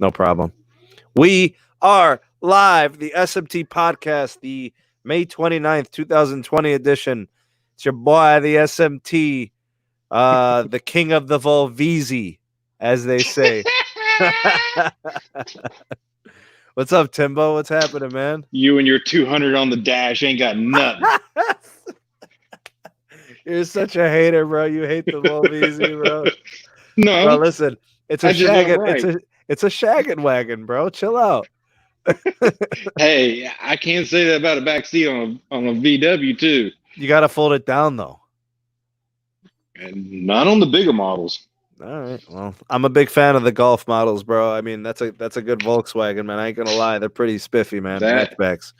No problem. We are live, the SMT Podcast, the May 29th, 2020 edition. It's your boy, the SMT, the king of the Volvizi, as they say. What's up, Timbo? What's happening, man? You and your 200 on the dash ain't got nothing. You're such a hater, bro. You hate the Volvizi, bro. No. Bro, listen, it's a shaggin', it's a shaggin' wagon, bro. Chill out. Hey, I can't say that about a backseat on a VW too. You gotta fold it down though. And not on the bigger models. All right. Well, I'm a big fan of the Golf models, bro. I mean, that's a good Volkswagen, man. I ain't gonna lie, they're pretty spiffy, man. Hatchbacks.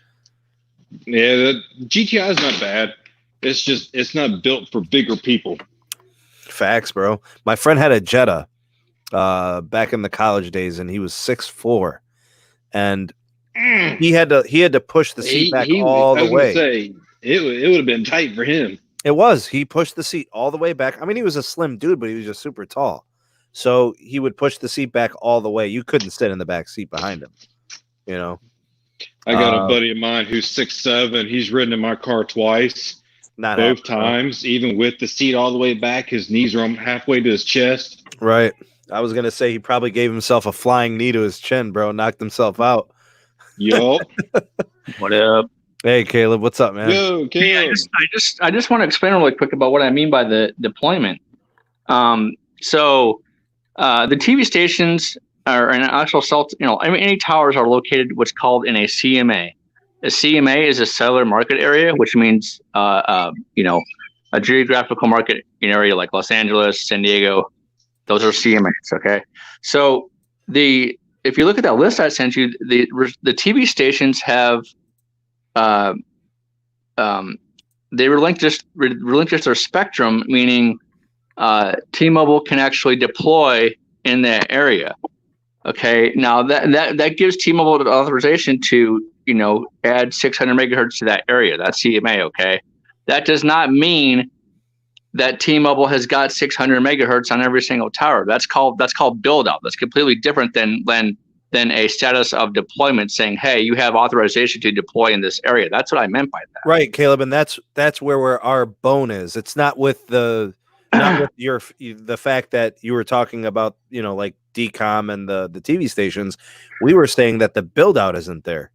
Yeah, the GTI is not bad. It's just it's not built for bigger people. Facts, bro. My friend had a Jetta back in the college days, and he was 6'4", and he had to push the seat back all the way. Say, it would have been tight for him. It was. He pushed the seat all the way back. I mean, he was a slim dude, but he was just super tall. So he would push the seat back all the way. You couldn't sit in the back seat behind him. You know. I got a buddy of mine who's 6'7". He's ridden in my car twice. Both times, even with the seat all the way back, his knees are halfway to his chest. Right. I was gonna say he probably gave himself a flying knee to his chin, bro. Knocked himself out. Yup. What up? Hey, Caleb. What's up, man? Yo, Caleb. I just want to explain really quick about what I mean by the deployment. So the TV stations are an actual cell. Any towers are located what's called in a CMA. A CMA is a cellular market area, which means a geographical market area like Los Angeles, San Diego. Those are CMAs. Okay, so if you look at that list I sent you, the TV stations have they relinquish their spectrum, meaning T-Mobile can actually deploy in that area. Okay, now that gives T-Mobile the authorization to add 600 megahertz to that area. That's CMA. Okay, that does not mean that T-Mobile has got 600 megahertz on every single tower. That's called build out. That's completely different than a status of deployment saying, hey, you have authorization to deploy in this area. That's what I meant by that. Right, Caleb, and that's where our bone is. It's not with the fact that you were talking about, like DCOM and the TV stations. We were saying that the build out isn't there.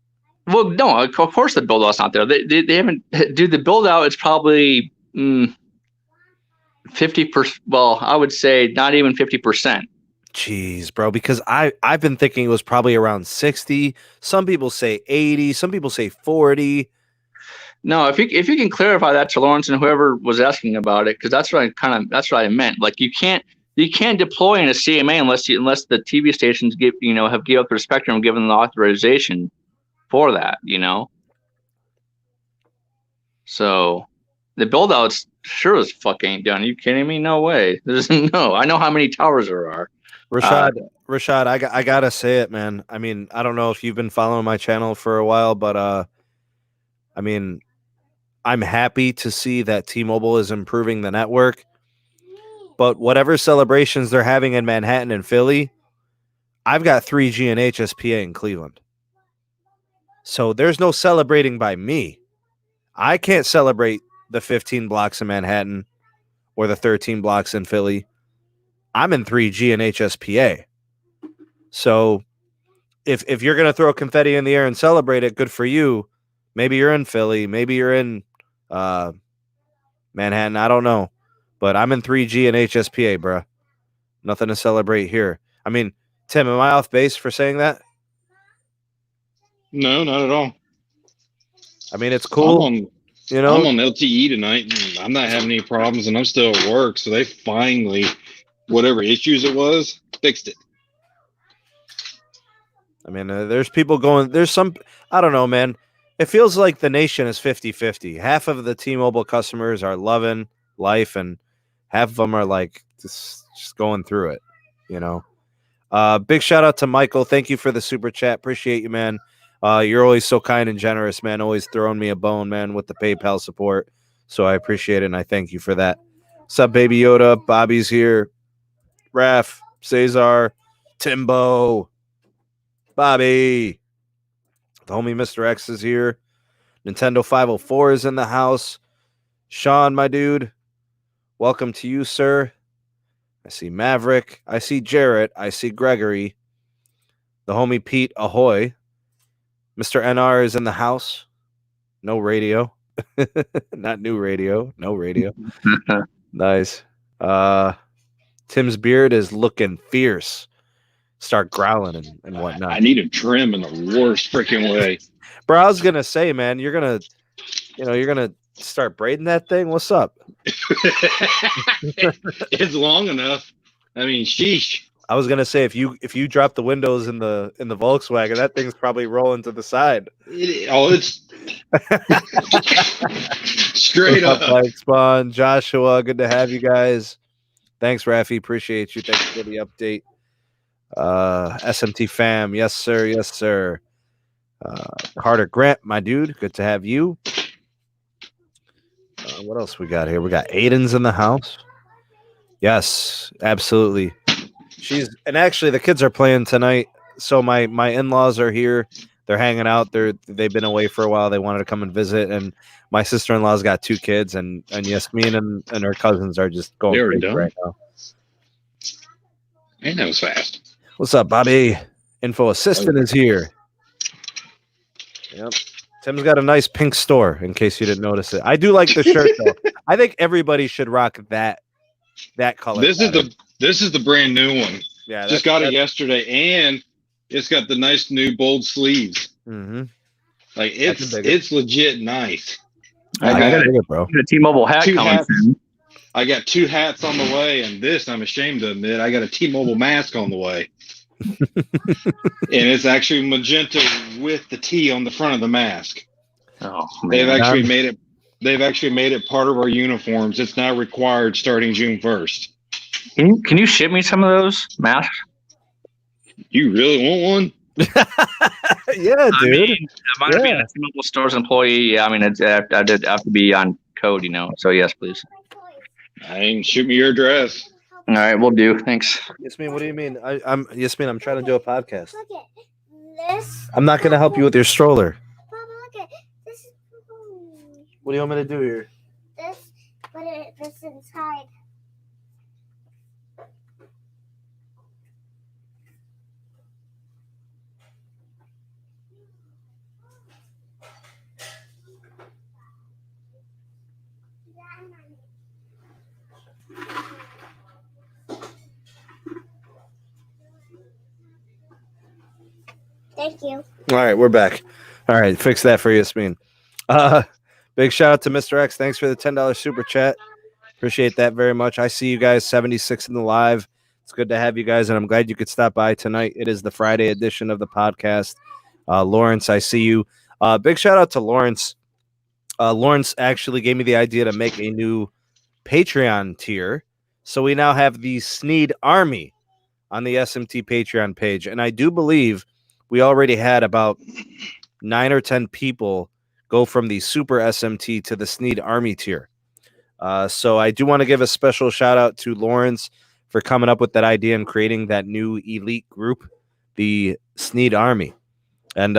Well, no, of course the build out's not there. They haven't. Dude, the build out is probably 50%. Well, I would say not even 50%. Jeez, bro, because I've been thinking it was probably around 60. Some people say 80. Some people say 40. No, if you can clarify that to Lawrence and whoever was asking about it, because that's what I meant. Like you can't deploy in a CMA unless the TV stations have give up their spectrum, given the authorization for that. So the build outs sure as fuck ain't done. Are you kidding me? No way. There's no. I know how many towers there are. Rashad, I gotta say it, man. I mean, I don't know if you've been following my channel for a while, but I mean, I'm happy to see that T-Mobile is improving the network. But whatever celebrations they're having in Manhattan and Philly, I've got 3G and HSPA in Cleveland. So there's no celebrating by me. I can't celebrate the 15 blocks in Manhattan or the 13 blocks in Philly. I'm in 3G and HSPA. So if you're going to throw confetti in the air and celebrate it, good for you. Maybe you're in Philly. Maybe you're in Manhattan. I don't know. But I'm in 3G and HSPA, bro. Nothing to celebrate here. I mean, Tim, am I off base for saying that? No, not at all. I mean, it's cool. I'm on LTE tonight, and I'm not having any problems, and I'm still at work. So they finally, whatever issues it was, fixed it. I mean, there's people going. There's some. I don't know, man. It feels like the nation is 50-50. Half of the T-Mobile customers are loving life, and half of them are like just going through it. Big shout out to Michael. Thank you for the super chat. Appreciate you, man. You're always so kind and generous, man. Always throwing me a bone, man, with the PayPal support. So I appreciate it, and I thank you for that. What's up, Baby Yoda? Bobby's here. Raph, Cesar, Timbo. Bobby. The homie Mr. X is here. Nintendo 504 is in the house. Sean, my dude. Welcome to you, sir. I see Maverick. I see Jarrett. I see Gregory. The homie Pete, ahoy. Mr. NR is in the house. No radio. Not new radio. No radio. Nice. Tim's beard is looking fierce. Start growling and whatnot. I need a trim in the worst freaking way. Bro, I was going to say, man, you're going to start braiding that thing. What's up? It's long enough. I mean, sheesh. I was gonna say if you drop the windows in the Volkswagen, that thing's probably rolling to the side. It's straight up. Like Spawn, Joshua, good to have you guys. Thanks, Rafi. Appreciate you. Thanks for the update. SMT fam, yes sir, yes sir. Carter Grant, my dude, good to have you. What else we got here? We got Aiden's in the house. Yes, absolutely. Actually the kids are playing tonight. So my in-laws are here. They're hanging out. They've been away for a while. They wanted to come and visit. And my sister-in-law's got 2 kids, and Yasmin and her cousins are just going crazy right now. Man, that was fast. What's up, Bobby? Info assistant is here. Yep. Tim's got a nice pink store, in case you didn't notice it. I do like the shirt though. I think everybody should rock that color. This is the brand new one. Yeah, just got it yesterday, and it's got the nice new bold sleeves. Mm-hmm. Like it's legit nice. I got a T-Mobile hat coming soon. I got 2 hats on the way, and this, I'm ashamed to admit, I got a T-Mobile mask on the way. And it's actually magenta with the T on the front of the mask. Oh, man. They've actually made it part of our uniforms. It's now required starting June 1st. Can you ship me some of those masks? You really want one? Yeah, dude. I mean, if I'm being a T-Mobile Stores employee, I mean, I did have to be on code, so yes, please. Shoot me your address. All right, we'll do. Thanks. Yasmin, what do you mean? I'm Yasmin. I'm trying to do a podcast. Look at this. I'm not gonna help you with your stroller. Papa, look at this. What do you want me to do here? This, but it fits inside. Thank you. All right, we're back. All right, fix that for Yasmin. Big shout out to Mr. X. Thanks for the $10 super chat. Appreciate that very much. I see you guys 76 in the live. It's good to have you guys, and I'm glad you could stop by tonight. It is the Friday edition of the podcast. Lawrence, I see you. Big shout out to Lawrence. Lawrence actually gave me the idea to make a new Patreon tier. So we now have the Sneed Army on the SMT Patreon page. And I do believe we already had about 9 or 10 people go from the Super SMT to the Sneed Army tier. So I do want to give a special shout out to Lawrence for coming up with that idea and creating that new elite group, the Sneed Army. And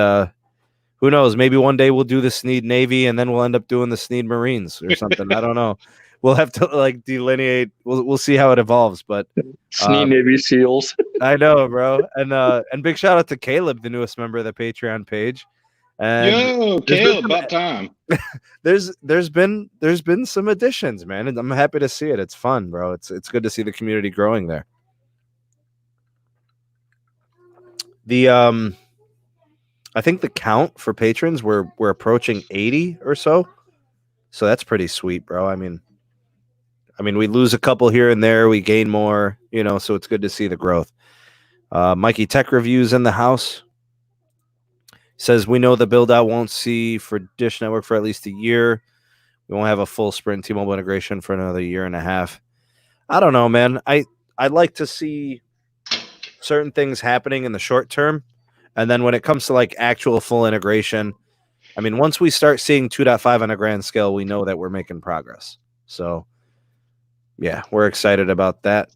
who knows, maybe one day we'll do the Sneed Navy and then we'll end up doing the Sneed Marines or something. I don't know. We'll have to delineate. We'll see how it evolves, but Sneed Navy SEALs. I know, bro. And big shout out to Caleb, the newest member of the Patreon page. And yo, Caleb, about time. There's been some additions, man, and I'm happy to see it. It's fun, bro. It's good to see the community growing there. I think the count for patrons we're approaching 80 or so. So that's pretty sweet, bro. I mean we lose a couple here and there, we gain more, so it's good to see the growth. Mikey Tech Reviews in the house. Says we know the build out won't see for Dish Network for at least a year. We won't have a full Sprint T-Mobile integration for another year and a half. I don't know, man. I'd like to see certain things happening in the short term. And then when it comes to actual full integration, I mean, once we start seeing 2.5 on a grand scale, we know that we're making progress. So yeah, we're excited about that.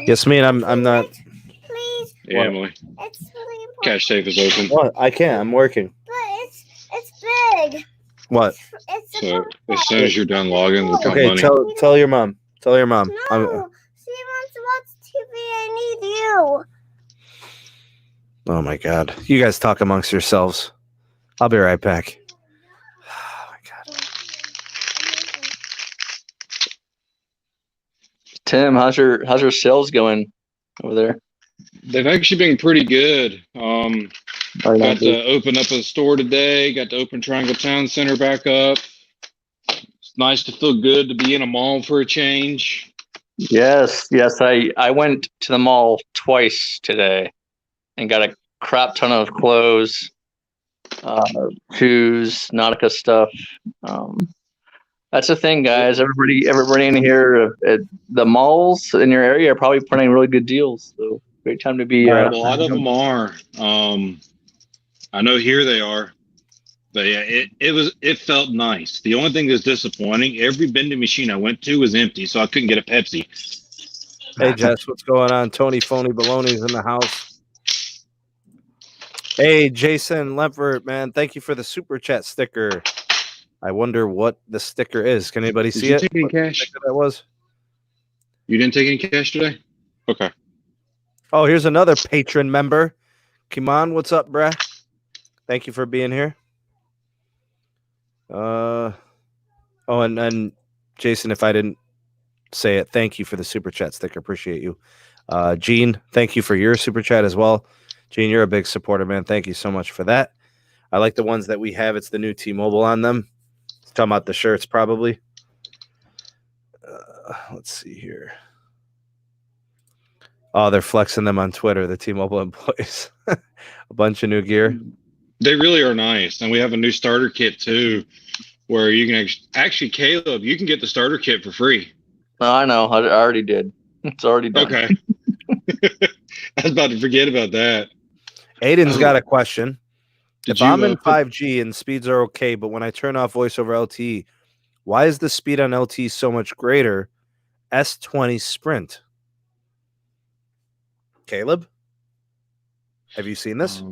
Yasmin, I'm not. Please Yeah, Emily. It's really important. Cash safe is open. What? I can't. I'm working. But it's big. What? It's So as soon as you're done logging, we'll count Okay, money. tell your mom. Tell your mom. No, she wants to watch TV. I need you. Oh my God. You guys talk amongst yourselves. I'll be right back. Oh my God. Tim, how's your sales going over there? They've actually been pretty good. Got to open up a store today. Got to open Triangle Town Center back up. It's nice to feel good to be in a mall for a change. Yes. I went to the mall twice today and got a crap ton of clothes, shoes, Nautica stuff. That's the thing, guys. Everybody in here at the malls in your area are probably putting really good deals. So great time to be. A lot of them are. I know here they are. But yeah, it felt nice. The only thing that's disappointing, every vending machine I went to was empty, so I couldn't get a Pepsi. Hey Jess, what's going on? Tony Phony Baloney's in the house. Hey Jason Lempert, man, thank you for the super chat sticker. I wonder what the sticker is. Can anybody see it? Did you take any cash? That was. You didn't take any cash today? Okay. Oh, here's another patron member. Kimon, what's up, bruh? Thank you for being here. And Jason, if I didn't say it, thank you for the super chat sticker. Appreciate you. Gene, thank you for your super chat as well. Gene, you're a big supporter, man. Thank you so much for that. I like the ones that we have. It's the new T-Mobile on them. Talking about the shirts, probably. Let's see here. Oh, they're flexing them on Twitter, the T-Mobile employees. A bunch of new gear. They really are nice. And we have a new starter kit, too, where you can actually, Caleb, you can get the starter kit for free. No, I know. I already did. It's already done. Okay. I was about to forget about that. Aiden's got a question. Did If I'm in put- 5G and speeds are okay, but when I turn off voice over LTE, why is the speed on LTE so much greater? S20 Sprint. Caleb? Have you seen this?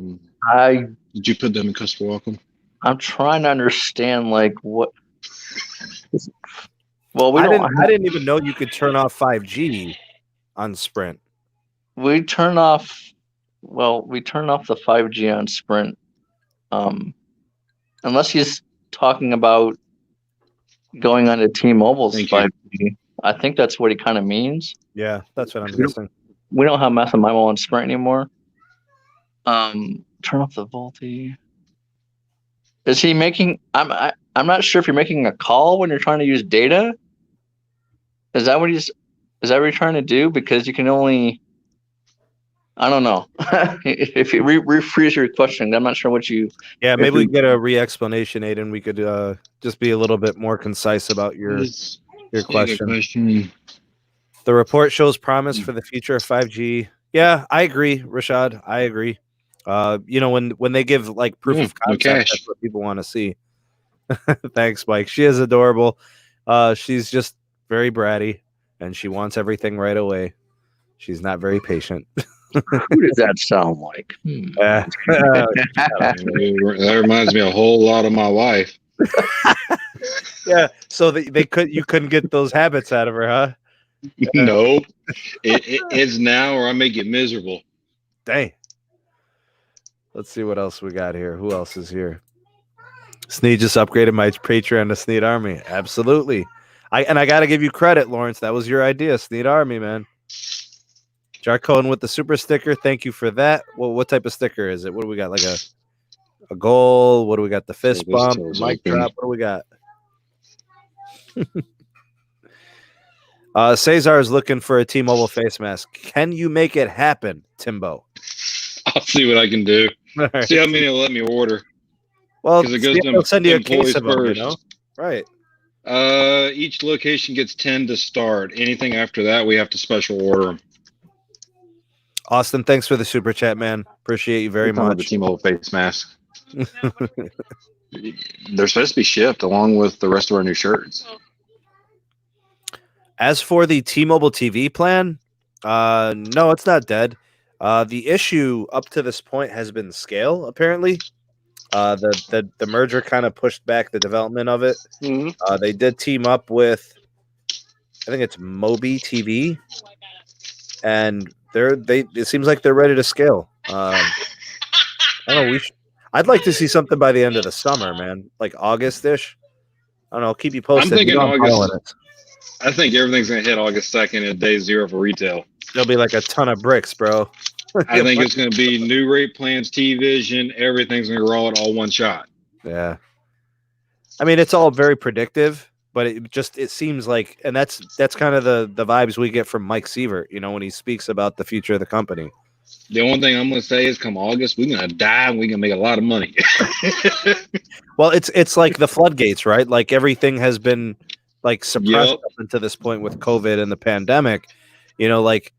Did you put them in customer welcome? I'm trying to understand like what. Well, I didn't even know you could turn off 5G on Sprint. We turn off the 5G on Sprint. Unless he's talking about going on to T-Mobile's 5G. I think that's what he kind of means. Yeah, that's what I'm guessing. We don't have Massive MIMO on Sprint anymore. Turn off the VoLTE. Is he making? I'm not sure if you're making a call when you're trying to use data. Is that what you're trying to do? Because you can only. I don't know. If you rephrase your question, I'm not sure what you. Yeah, maybe we get a re-explanation, Aiden. We could just be a little bit more concise about your question. The report shows promise for the future of 5G. Yeah, I agree, Rashad. I agree. When they give like proof of concept, that's what people want to see. Thanks, Mike. She is adorable. She's just very bratty, and she wants everything right away. She's not very patient. Who does that sound like? That reminds me a whole lot of my wife. Yeah, so you couldn't get those habits out of her, huh? No, it's now or I may get miserable. Dang. Let's see what else we got here. Who else is here? Sneed just upgraded my Patreon to Sneed Army. Absolutely. I got to give you credit, Lawrence. That was your idea, Sneed Army, man. Jarcone with the super sticker. Thank you for that. Well, what type of sticker is it? What do we got? Like a goal? What do we got? The fist bump? The mic drop? What do we got? Cesar is looking for a T-Mobile face mask. Can you make it happen, Timbo? I'll see what I can do. Right. See how many will let me order. Well, they'll send you a case of them, Right. Each location gets 10 to start. Anything after that, we have to special order them. Austin, thanks for the super chat, man. Appreciate you very much. The T-Mobile face mask. They're supposed to be shipped along with the rest of our new shirts. As for the T-Mobile TV plan, no, it's not dead. The issue up to this point has been scale, apparently. The merger kind of pushed back the development of it. Mm-hmm. They did team up with, I think it's Moby TV, and it seems like they're ready to scale. I don't know. I'd like to see something by the end of the summer, man, like August-ish. I don't know. I'll keep you posted. I'm thinking August. I think everything's gonna hit August 2nd at day 0 for retail. There'll be like a ton of bricks, bro. I think it's going to be new rate plans, T-Vision, everything's going to roll it all one shot. Yeah. I mean, it's all very predictive, but it seems like, and that's kind of the vibes we get from Mike Sievert, when he speaks about the future of the company. The only thing I'm going to say is come August, we're going to die and we're going to make a lot of money. Well, it's like the floodgates, right? Like everything has been like suppressed up until this point with COVID and the pandemic, like,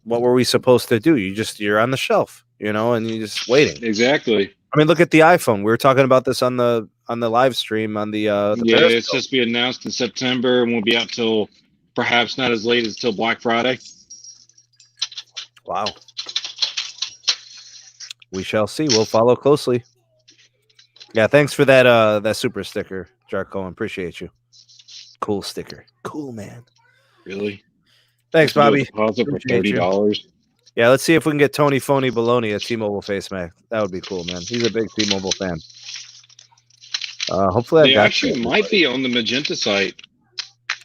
what were we supposed to do? You're on the shelf, and you're just waiting. Exactly. I mean, look at the iPhone. We were talking about this on the live stream on the it's just be announced in September and won't be out till perhaps not as late as till Black Friday. Wow. We shall see. We'll follow closely. Yeah, thanks for that super sticker, Jarko. Appreciate you. Cool sticker. Cool, man. Really? Thanks, Bobby. Deposit for $30. Yeah, let's see if we can get Tony Phony Baloney at T-Mobile Face Mac. That would be cool, man. He's a big T-Mobile fan. Hopefully, they actually might be on the Magenta site.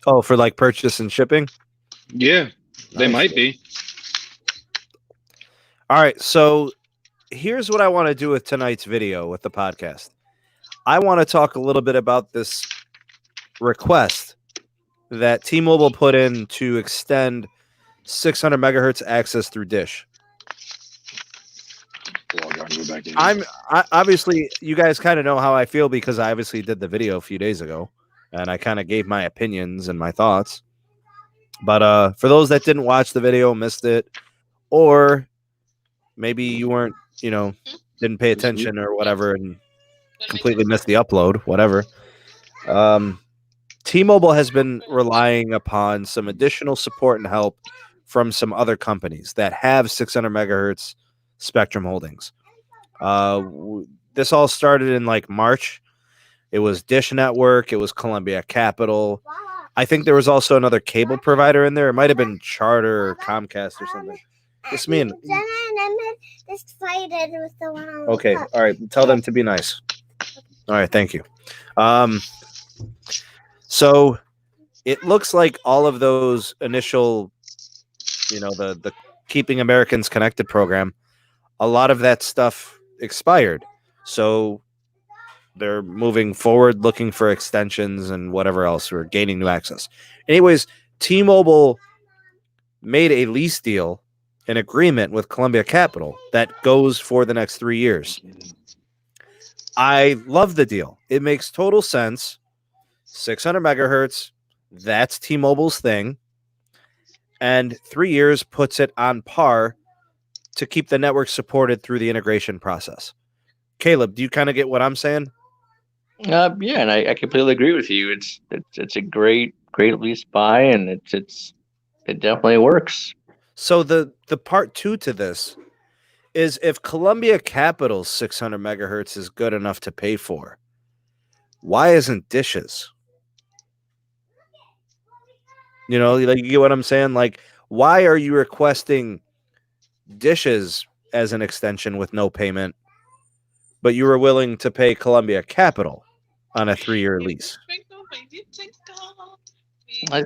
Oh, for like purchase and shipping? Yeah, they might be. All right, so here's what I want to do with tonight's video with the podcast. I want to talk a little bit about this request that T-Mobile put in to extend 600 megahertz access through Dish. Obviously, you guys kind of know how I feel because I obviously did the video a few days ago, and I kind of gave my opinions and my thoughts. But for those that didn't watch the video, missed it, or maybe you weren't, didn't pay attention or whatever, and completely missed the upload, whatever. T-Mobile has been relying upon some additional support and help from some other companies that have 600 megahertz spectrum holdings. This all started in like March. It was Dish Network. It was Columbia Capital. I think there was also another cable provider in there. It might have been Charter or Comcast or something. Just me and okay. All right. Tell them to be nice. All right. Thank you. So it looks like all of those initial, the Keeping Americans Connected program, a lot of that stuff expired. So they're moving forward, looking for extensions and whatever else, or gaining new access. Anyways, T-Mobile made a lease deal, an agreement with Columbia Capital that goes for the next 3 years. I love the deal. It makes total sense. 600 megahertz, that's T-Mobile's thing. And 3 years puts it on par to keep the network supported through the integration process. Caleb, do you kind of get what I'm saying? Yeah, and I completely agree with you. It's a great lease buy, and it definitely works. So the part two to this is if Columbia Capital's 600 megahertz is good enough to pay for, why isn't Dish's? Like, you get what I'm saying? Like, why are you requesting Dish's as an extension with no payment, but you were willing to pay Columbia Capital on a 3-year lease? I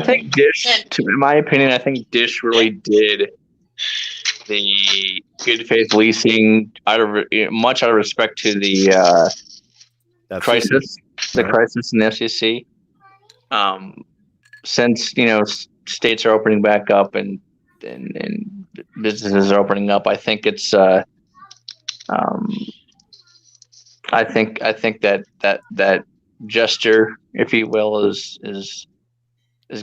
think Dish, in my opinion, I think Dish really did the good faith leasing much out of respect to the crisis in the FCC. Since states are opening back up and businesses are opening up, I think it's I think that gesture, if you will, is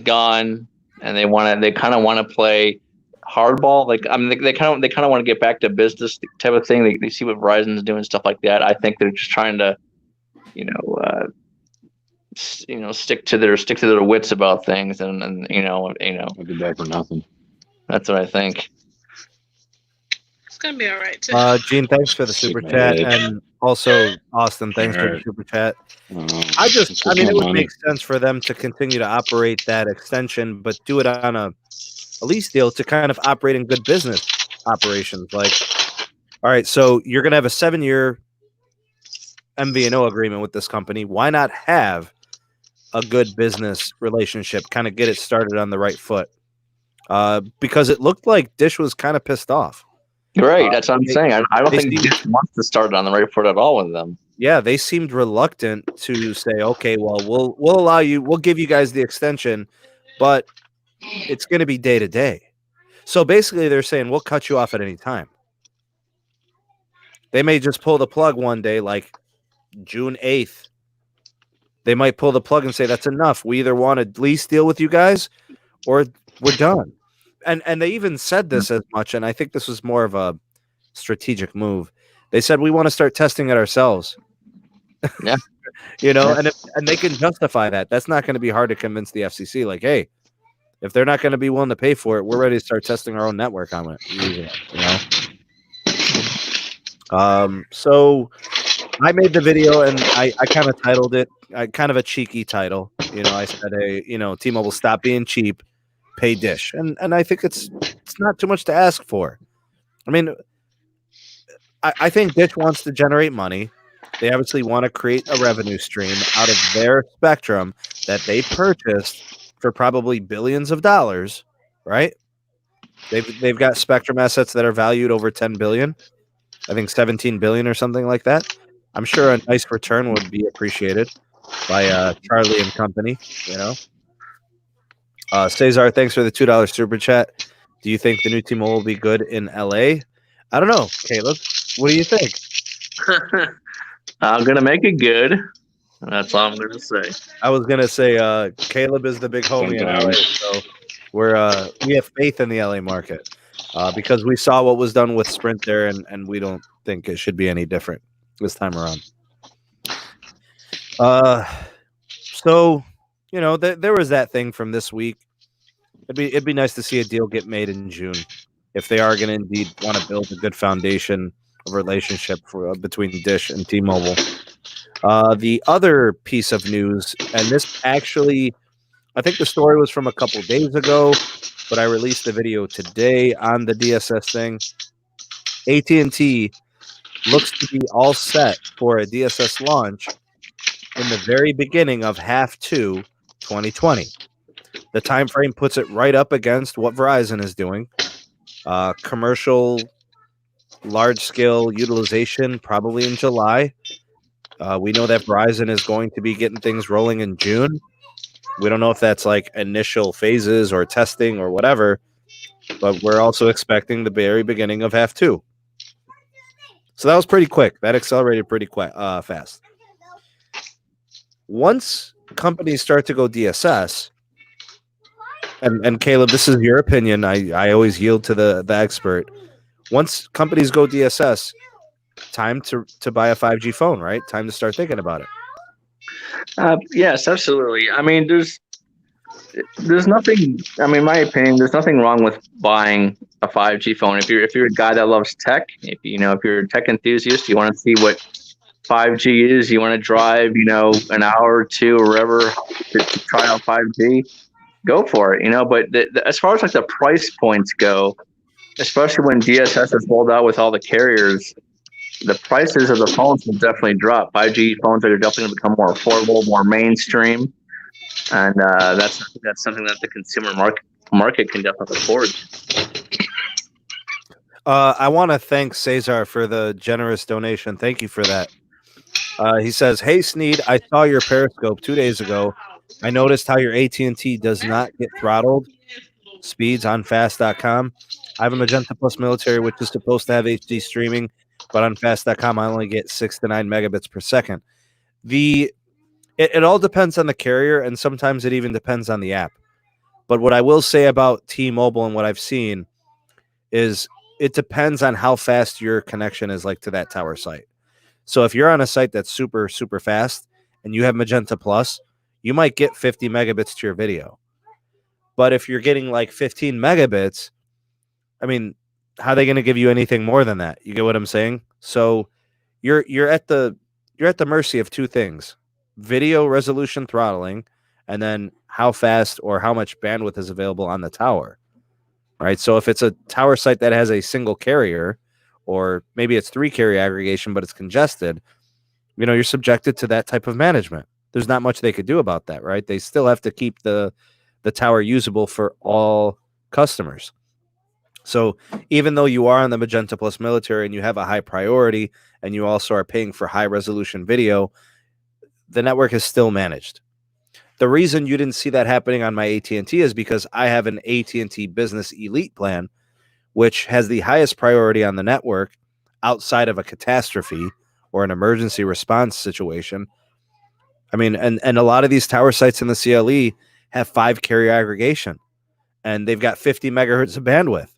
gone, and they kind of want to play hardball. Like, I mean, they kind of want to get back to business type of thing. They see what Verizon's doing, stuff like that. I think they're just trying to, stick to their wits about things, and I'll be back for nothing. That's what I think. It's gonna be all right too. Gene, thanks for the super chat, and also Austin, thanks for the super chat. I mean, it would make sense for them to continue to operate that extension, but do it on a lease deal to kind of operate in good business operations. Like, all right, so you're gonna have a 7-year MVNO agreement with this company. Why not have a good business relationship? Kind of get it started on the right foot. Because it looked like Dish was kind of pissed off. Right, that's what I'm saying. I don't think Dish wants to start on the right foot at all with them. Yeah, they seemed reluctant to say, okay, well, we'll allow you, we'll give you guys the extension, but it's going to be day to day. So basically, they're saying we'll cut you off at any time. They may just pull the plug one day, like June 8th. They might pull the plug and say that's enough. We either want a lease deal with you guys, or we're done. And they even said this as much, and I think this was more of a strategic move. They said we want to start testing it ourselves. Yeah, and they can justify that. That's not going to be hard to convince the FCC. Like, hey, if they're not going to be willing to pay for it, we're ready to start testing our own network on it. So I made the video, and I kind of titled it kind of a cheeky title. I said, T-Mobile, stop being cheap. Pay Dish, and I think it's not too much to ask for. I mean, I think Dish wants to generate money. They obviously want to create a revenue stream out of their spectrum that they purchased for probably billions of dollars, right? They've got spectrum assets that are valued over 10 billion. I think 17 billion or something like that. I'm sure a nice return would be appreciated by Charlie and company, Cesar, thanks for the $2 super chat. Do you think the new team will be good in LA? I don't know. Caleb, what do you think? I'm going to make it good. That's all I'm going to say. I was going to say Caleb is the big homie in LA, so we have faith in the LA market because we saw what was done with Sprint there, and we don't think it should be any different this time around. So, there was that thing from this week. It'd be nice to see a deal get made in June if they are going to indeed want to build a good foundation of relationship between Dish and T-Mobile. The other piece of news, and this actually, I think the story was from a couple days ago, but I released the video today on the DSS thing. AT&T looks to be all set for a DSS launch in the very beginning of half 2 2020. The time frame puts it right up against what Verizon is doing. Commercial large-scale utilization probably in July. We know that Verizon is going to be getting things rolling in June. We don't know if that's like initial phases or testing or whatever, but we're also expecting the very beginning of half 2. So that was pretty quick. That accelerated pretty fast. Once companies start to go DSS, and Caleb, this is your opinion. I always yield to the expert. Once companies go DSS, time to buy a 5G phone, right? Time to start thinking about it. Yes, absolutely. I mean, there's nothing. I mean, in my opinion, there's nothing wrong with buying a 5G phone. If you're a guy that loves tech, if you're a tech enthusiast, you want to see what 5G is, you want to drive, an hour or two or wherever to try out 5G, go for it, But as far as like the price points go, especially when DSS is rolled out with all the carriers, the prices of the phones will definitely drop. 5G phones are definitely going to become more affordable, more mainstream, and that's something that the consumer market can definitely afford. I want to thank Cesar for the generous donation. Thank you for that. He says, "Hey Sneed, I saw your Periscope 2 days ago. I noticed how your AT&T does not get throttled speeds on fast.com. I have a Magenta Plus military, which is supposed to have HD streaming, but on fast.com, I only get 6 to 9 megabits per second. It all depends on the carrier, and sometimes it even depends on the app. But what I will say about T-Mobile and what I've seen is it depends on how fast your connection is like to that tower site. So if you're on a site that's super, super fast and you have Magenta Plus, you might get 50 megabits to your video. But if you're getting like 15 megabits, I mean, how are they going to give you anything more than that? You get what I'm saying? So you're at the mercy of two things: video resolution throttling, and then how fast or how much bandwidth is available on the tower. Right? So if it's a tower site that has a single carrier, or maybe it's 3 carrier aggregation, but it's congested, you're subjected to that type of management. There's not much they could do about that, right? They still have to keep the tower usable for all customers. So even though you are on the Magenta Plus military and you have a high priority and you also are paying for high resolution video, the network is still managed. The reason you didn't see that happening on my AT&T is because I have an AT&T Business Elite plan, which has the highest priority on the network outside of a catastrophe or an emergency response situation. I mean, and a lot of these tower sites in the CLE have 5 carrier aggregation, and they've got 50 megahertz of bandwidth.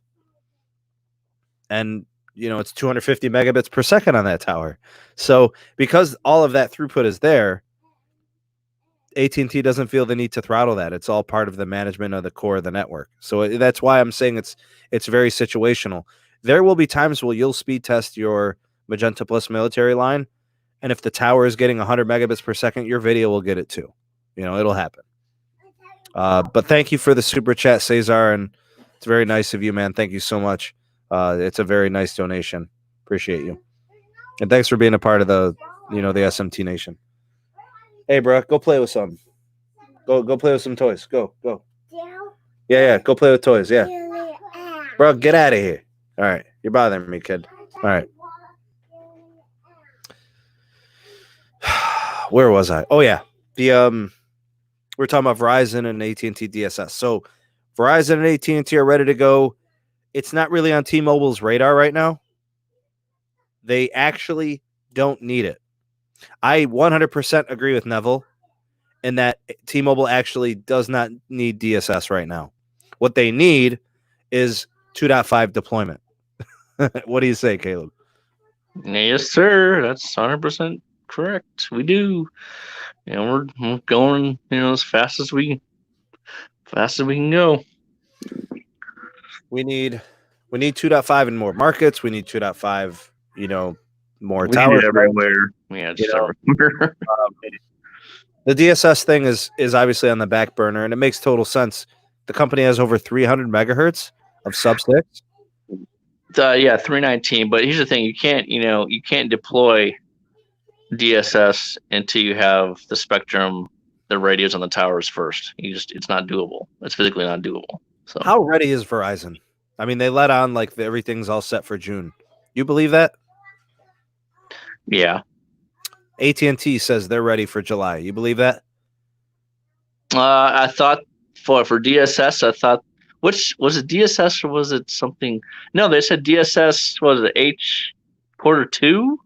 And, it's 250 megabits per second on that tower. So because all of that throughput is there, AT&T doesn't feel the need to throttle that. It's all part of the management of the core of the network. So that's why I'm saying it's very situational. There will be times where you'll speed test your Magenta Plus military line, and if the tower is getting 100 megabits per second, your video will get it too. It'll happen. But thank you for the super chat, Cesar, and it's very nice of you, man. Thank you so much. It's a very nice donation. Appreciate you. And thanks for being a part of the SMT Nation. Hey, bro, go play with something. Go play with some toys. Go. Yeah. Go play with toys. Yeah. Bro, get out of here. All right. You're bothering me, kid. All right. Where was I? Oh, yeah. We're talking about Verizon and AT&T DSS. So Verizon and AT&T are ready to go. It's not really on T-Mobile's radar right now. They actually don't need it. I 100% agree with Neville in that T-Mobile actually does not need DSS right now. What they need is 2.5 deployment. What do you say, Caleb? Yes, sir. That's 100% correct. We do. We're going, as fast as we can go. We need 2.5 in more markets. We need 2.5, more towers everywhere. Yeah, just everywhere. The DSS thing is obviously on the back burner, and it makes total sense. The company has over 300 megahertz of sub-6. Yeah, 319. But here's the thing: you can't deploy DSS until you have the spectrum, the radios on the towers first. It's not doable. It's physically not doable. So how ready is Verizon? I mean, they let on like everything's all set for June. You believe that? Yeah. AT&T says they're ready for July. You believe that? I thought for DSS, I thought, which was it, DSS or was it something? No, they said DSS was it Q2?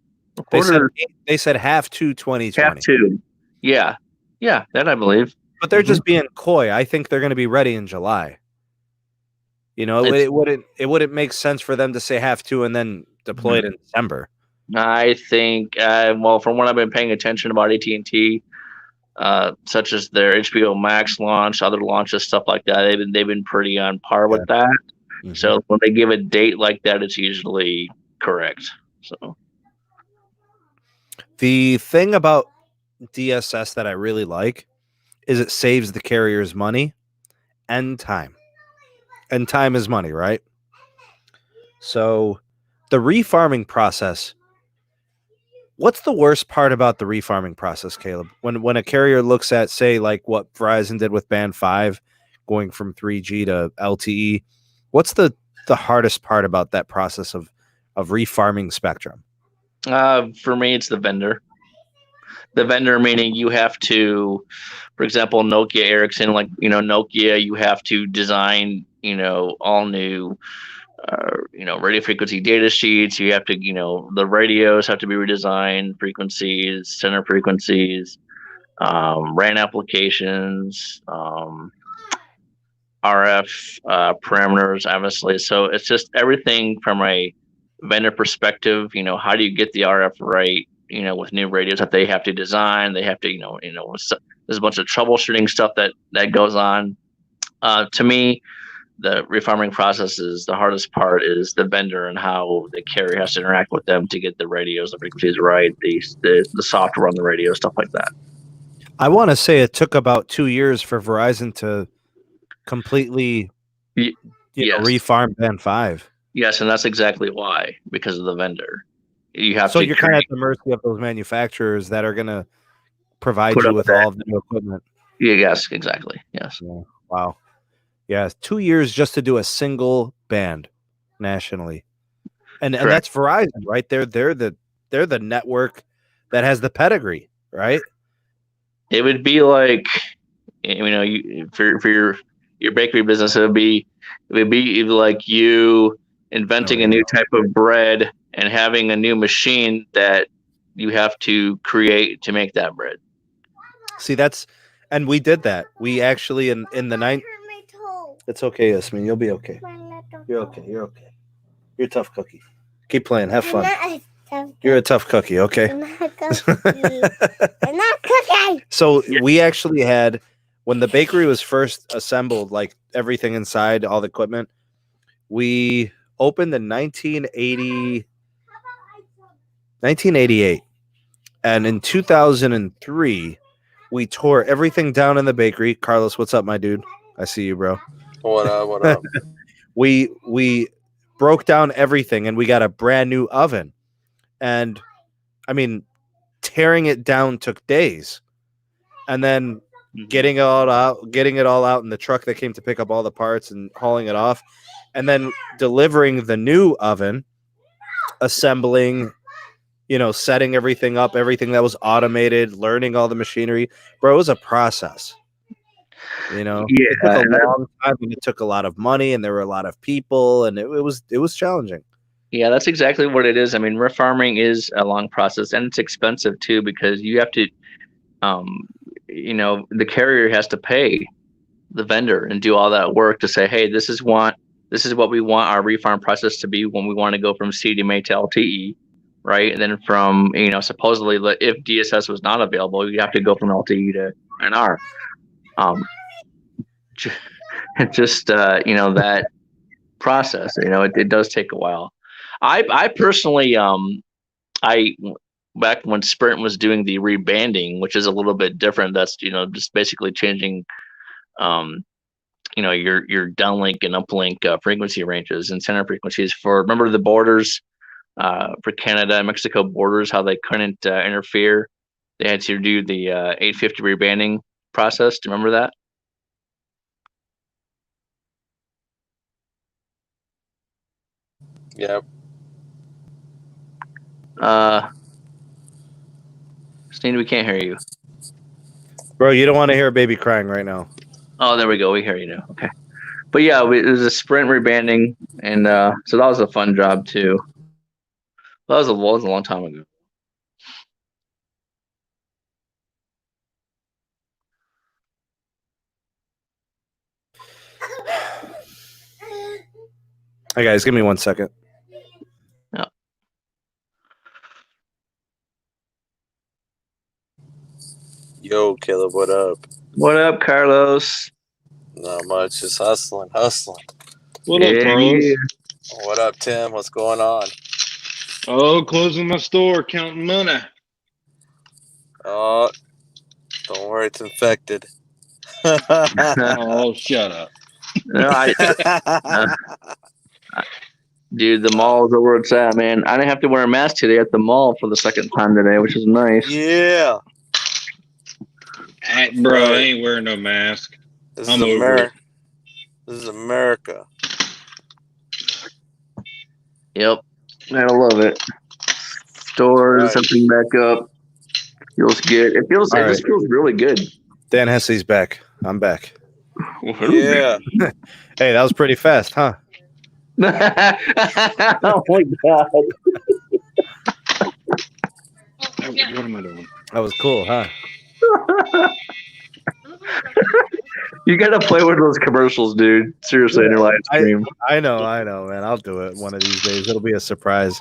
They said half to 2020. Half to. Yeah, that I believe. But they're just being coy. I think they're going to be ready in July. It wouldn't make sense for them to say half to and then deploy it in December. I think, well, from what I've been paying attention about AT&T, such as their HBO Max launch, other launches, stuff like that, they've been pretty on par with that. Mm-hmm. So when they give a date like that, it's usually correct. So the thing about DSS that I really like is it saves the carriers money and time. And time is money, right? So the refarming process. What's the worst part about the refarming process, Caleb? When a carrier looks at, say, like what Verizon did with Band 5, going from 3G to LTE, what's the hardest part about that process of refarming spectrum? For me, it's the vendor. The vendor meaning you have to, for example, Nokia, Ericsson, Nokia, you have to design, all new radio frequency data sheets. You have to, the radios have to be redesigned, frequencies, center frequencies, RAN applications, RF parameters, obviously. So it's just everything from a vendor perspective. How do you get the RF right? With new radios that they have to design, they have to, there's a bunch of troubleshooting stuff that goes on. To me, the refarming process is the hardest part is the vendor and how the carrier has to interact with them to get the radios, the frequencies right, the software on the radio, stuff like that. I want to say it took about 2 years for Verizon to completely refarm Band 5. Yes, and that's exactly why, because of the vendor. You have so to you're kind of at the mercy of those manufacturers that are going to provide you with all of the new equipment. Yeah, yes, exactly. Yes. Yeah. Wow. Yeah, 2 years just to do a single band nationally. And that's Verizon, right? They're the network that has the pedigree, right? It would be like, for your bakery business, it would be like you inventing a new type of bread and having a new machine that you have to create to make that bread. See, and we did that. We actually in the ninth. It's okay, Yasmin. You'll be okay. You're okay. You're okay. You're a tough cookie. Keep playing. Have fun. You're a tough cookie, okay? I'm not cookie. So we actually had, when the bakery was first assembled, like everything inside, all the equipment, we opened in 1988. And in 2003, we tore everything down in the bakery. Carlos, what's up, my dude? I see you, bro. What up? We broke down everything and we got a brand new oven. And I mean, tearing it down took days. And then getting it all out in the truck that came to pick up all the parts and hauling it off. And then delivering the new oven, assembling, setting everything up, everything that was automated, learning all the machinery. Bro, it was a process. It took a long time and it took a lot of money and there were a lot of people and it was challenging. Yeah, that's exactly what it is. I mean, refarming is a long process and it's expensive too because you have to, the carrier has to pay the vendor and do all that work to say, hey, this is what we want our refarm process to be when we want to go from CDMA to LTE, right? And then from, supposedly if DSS was not available, you have to go from LTE to NR. That process, it does take a while. I personally, back when Sprint was doing the rebanding, which is a little bit different, that's, just basically changing, your downlink and uplink frequency ranges and center frequencies remember the borders for Canada and Mexico borders, how they couldn't interfere. They had to do the 850 rebanding process. Do you remember that? Yep. Steen, we can't hear you. Bro, you don't want to hear a baby crying right now. Oh, there we go. We hear you now. Okay. But yeah, it was a Sprint rebanding, and so that was a fun job too. That was a long time ago. Hey guys, give me 1 second. Yeah. Yo, Caleb, what up? What up, Carlos? Not much, just hustling. What up, Carlos? What up, Tim? What's going on? Oh, closing my store, counting money. Oh, don't worry, it's infected. Oh, shut up. No, dude, the mall is where it's at, man. I didn't have to wear a mask today at the mall for the second time today, which is nice. Yeah. Hey, bro, I ain't wearing no mask. This is America. This is America. Yep. I love it. Stores, something back up. Feels good. It just feels really good. Dan Hesse's back. I'm back. Yeah. Hey, that was pretty fast, huh? Oh my god. What am I doing? That was cool, huh? You gotta play with those commercials, dude. Seriously, in your live stream. I know, man. I'll do it one of these days. It'll be a surprise.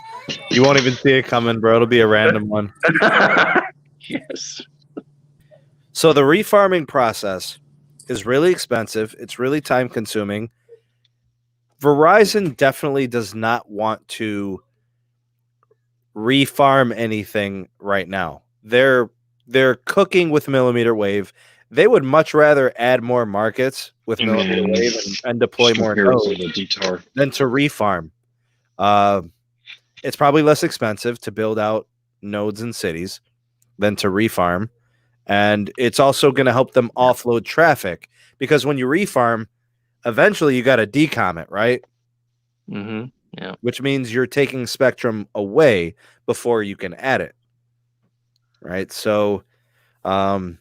You won't even see it coming, bro. It'll be a random one. Yes. So the refarming process is really expensive. It's really time consuming. Verizon definitely does not want to refarm anything right now. They're cooking with millimeter wave. They would much rather add more markets with millimeter wave and deploy more nodes than to refarm. It's probably less expensive to build out nodes in cities than to refarm. And it's also going to help them offload traffic, because when you refarm, eventually you got to decom it, right? Mm-hmm. Yeah. Which means you're taking spectrum away before you can add it, right? So, and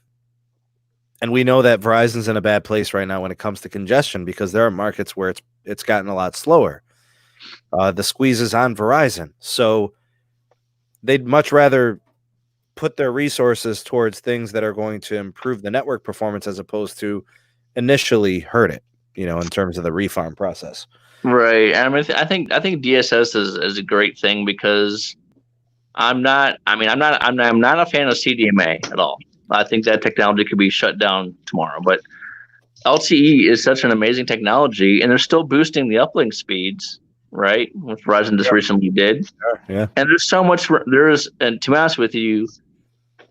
we know that Verizon's in a bad place right now when it comes to congestion, because there are markets where it's gotten a lot slower. The squeeze is on Verizon, so they'd much rather put their resources towards things that are going to improve the network performance as opposed to initially hurt it, in terms of the refarm process. Right. I mean, I think DSS is a great thing, because I'm not a fan of CDMA at all. I think that technology could be shut down tomorrow, but LTE is such an amazing technology, and they're still boosting the uplink speeds, right? Which Verizon just recently did. Yeah. And there's so much, and to be honest with you,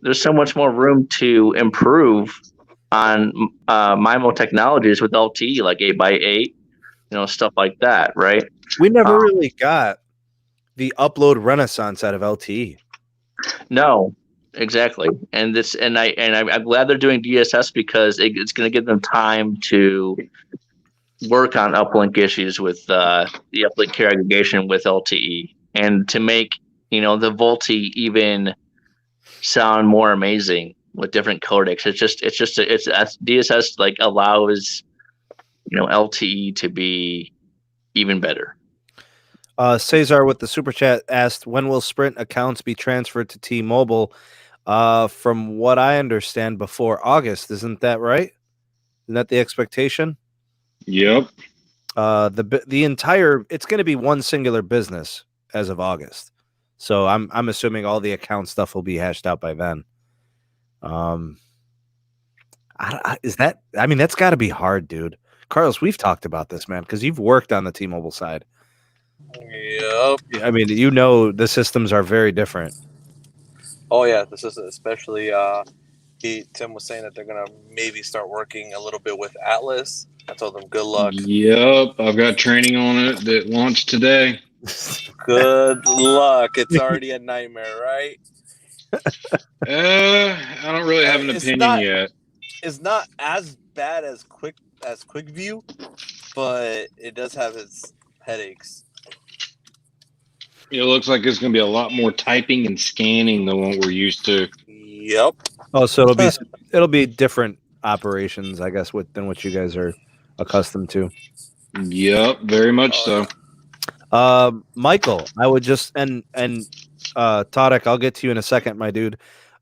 there's so much more room to improve on MIMO technologies with LTE, like 8x8, stuff like that, right? We never really got the upload renaissance out of LTE. No, exactly. And I'm glad they're doing DSS, because it's going to give them time to work on uplink issues with the uplink carrier aggregation with LTE, and to make the VoLTE even sound more amazing with different codecs. It's DSS like allows LTE to be even better. Cesar with the super chat asked, when will Sprint accounts be transferred to T-Mobile? From what I understand, before August. Isn't that right? Isn't that the expectation? Yep. The entire, it's going to be one singular business as of August. So I'm assuming all the account stuff will be hashed out by then. That's got to be hard, dude. Carlos, we've talked about this, man, because you've worked on the T-Mobile side. Yep. I mean, the systems are very different. Oh yeah, the system, especially Tim was saying that they're gonna maybe start working a little bit with Atlas. I told them good luck. Yep, I've got training on it that launched today. Good luck. It's already a nightmare, right? I don't really have an opinion yet. It's not as bad as QuickView, but it does have its headaches. It looks like it's going to be a lot more typing and scanning than what we're used to. Yep. Oh, so it'll be different operations, I guess, than what you guys are accustomed to. Yep, very much so. Michael, I would just and Todek, I'll get to you in a second, my dude.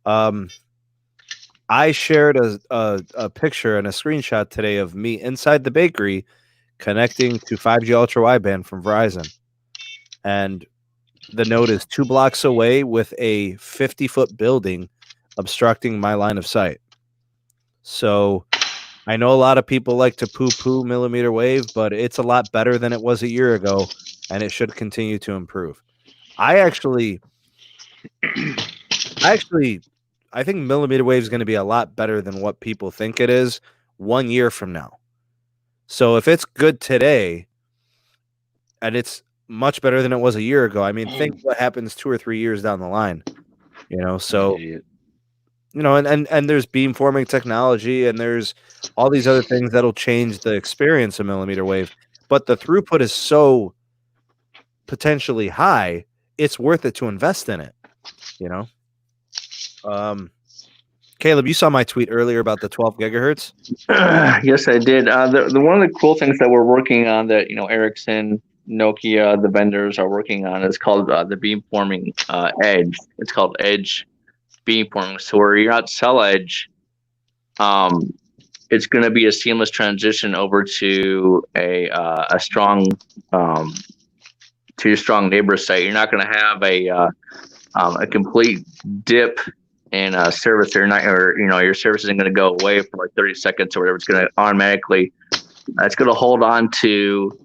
I shared a picture and a screenshot today of me inside the bakery connecting to 5G ultra wideband from Verizon, and the node is 2 blocks away with a 50-foot building obstructing my line of sight. So I know a lot of people like to poo-poo millimeter wave, but it's a lot better than it was a year ago, and it should continue to improve. I think millimeter wave is going to be a lot better than what people think it is 1 year from now. So if it's good today, and it's much better than it was a year ago, I mean, think what happens 2 or 3 years down the line. So and there's beamforming technology, and there's all these other things that'll change the experience of millimeter wave. But the throughput is so potentially high, it's worth it to invest in it. Caleb, you saw my tweet earlier about the 12 gigahertz. Yes, I did. The one of the cool things that we're working on that Ericsson, Nokia, the vendors are working on is called the beamforming edge. It's called edge beamforming. So where you're at cell edge, it's going to be a seamless transition over to a strong neighbor site. You're not going to have a complete dip in service. Your service isn't going to go away for like 30 seconds or whatever. It's going to automatically. It's going to hold on to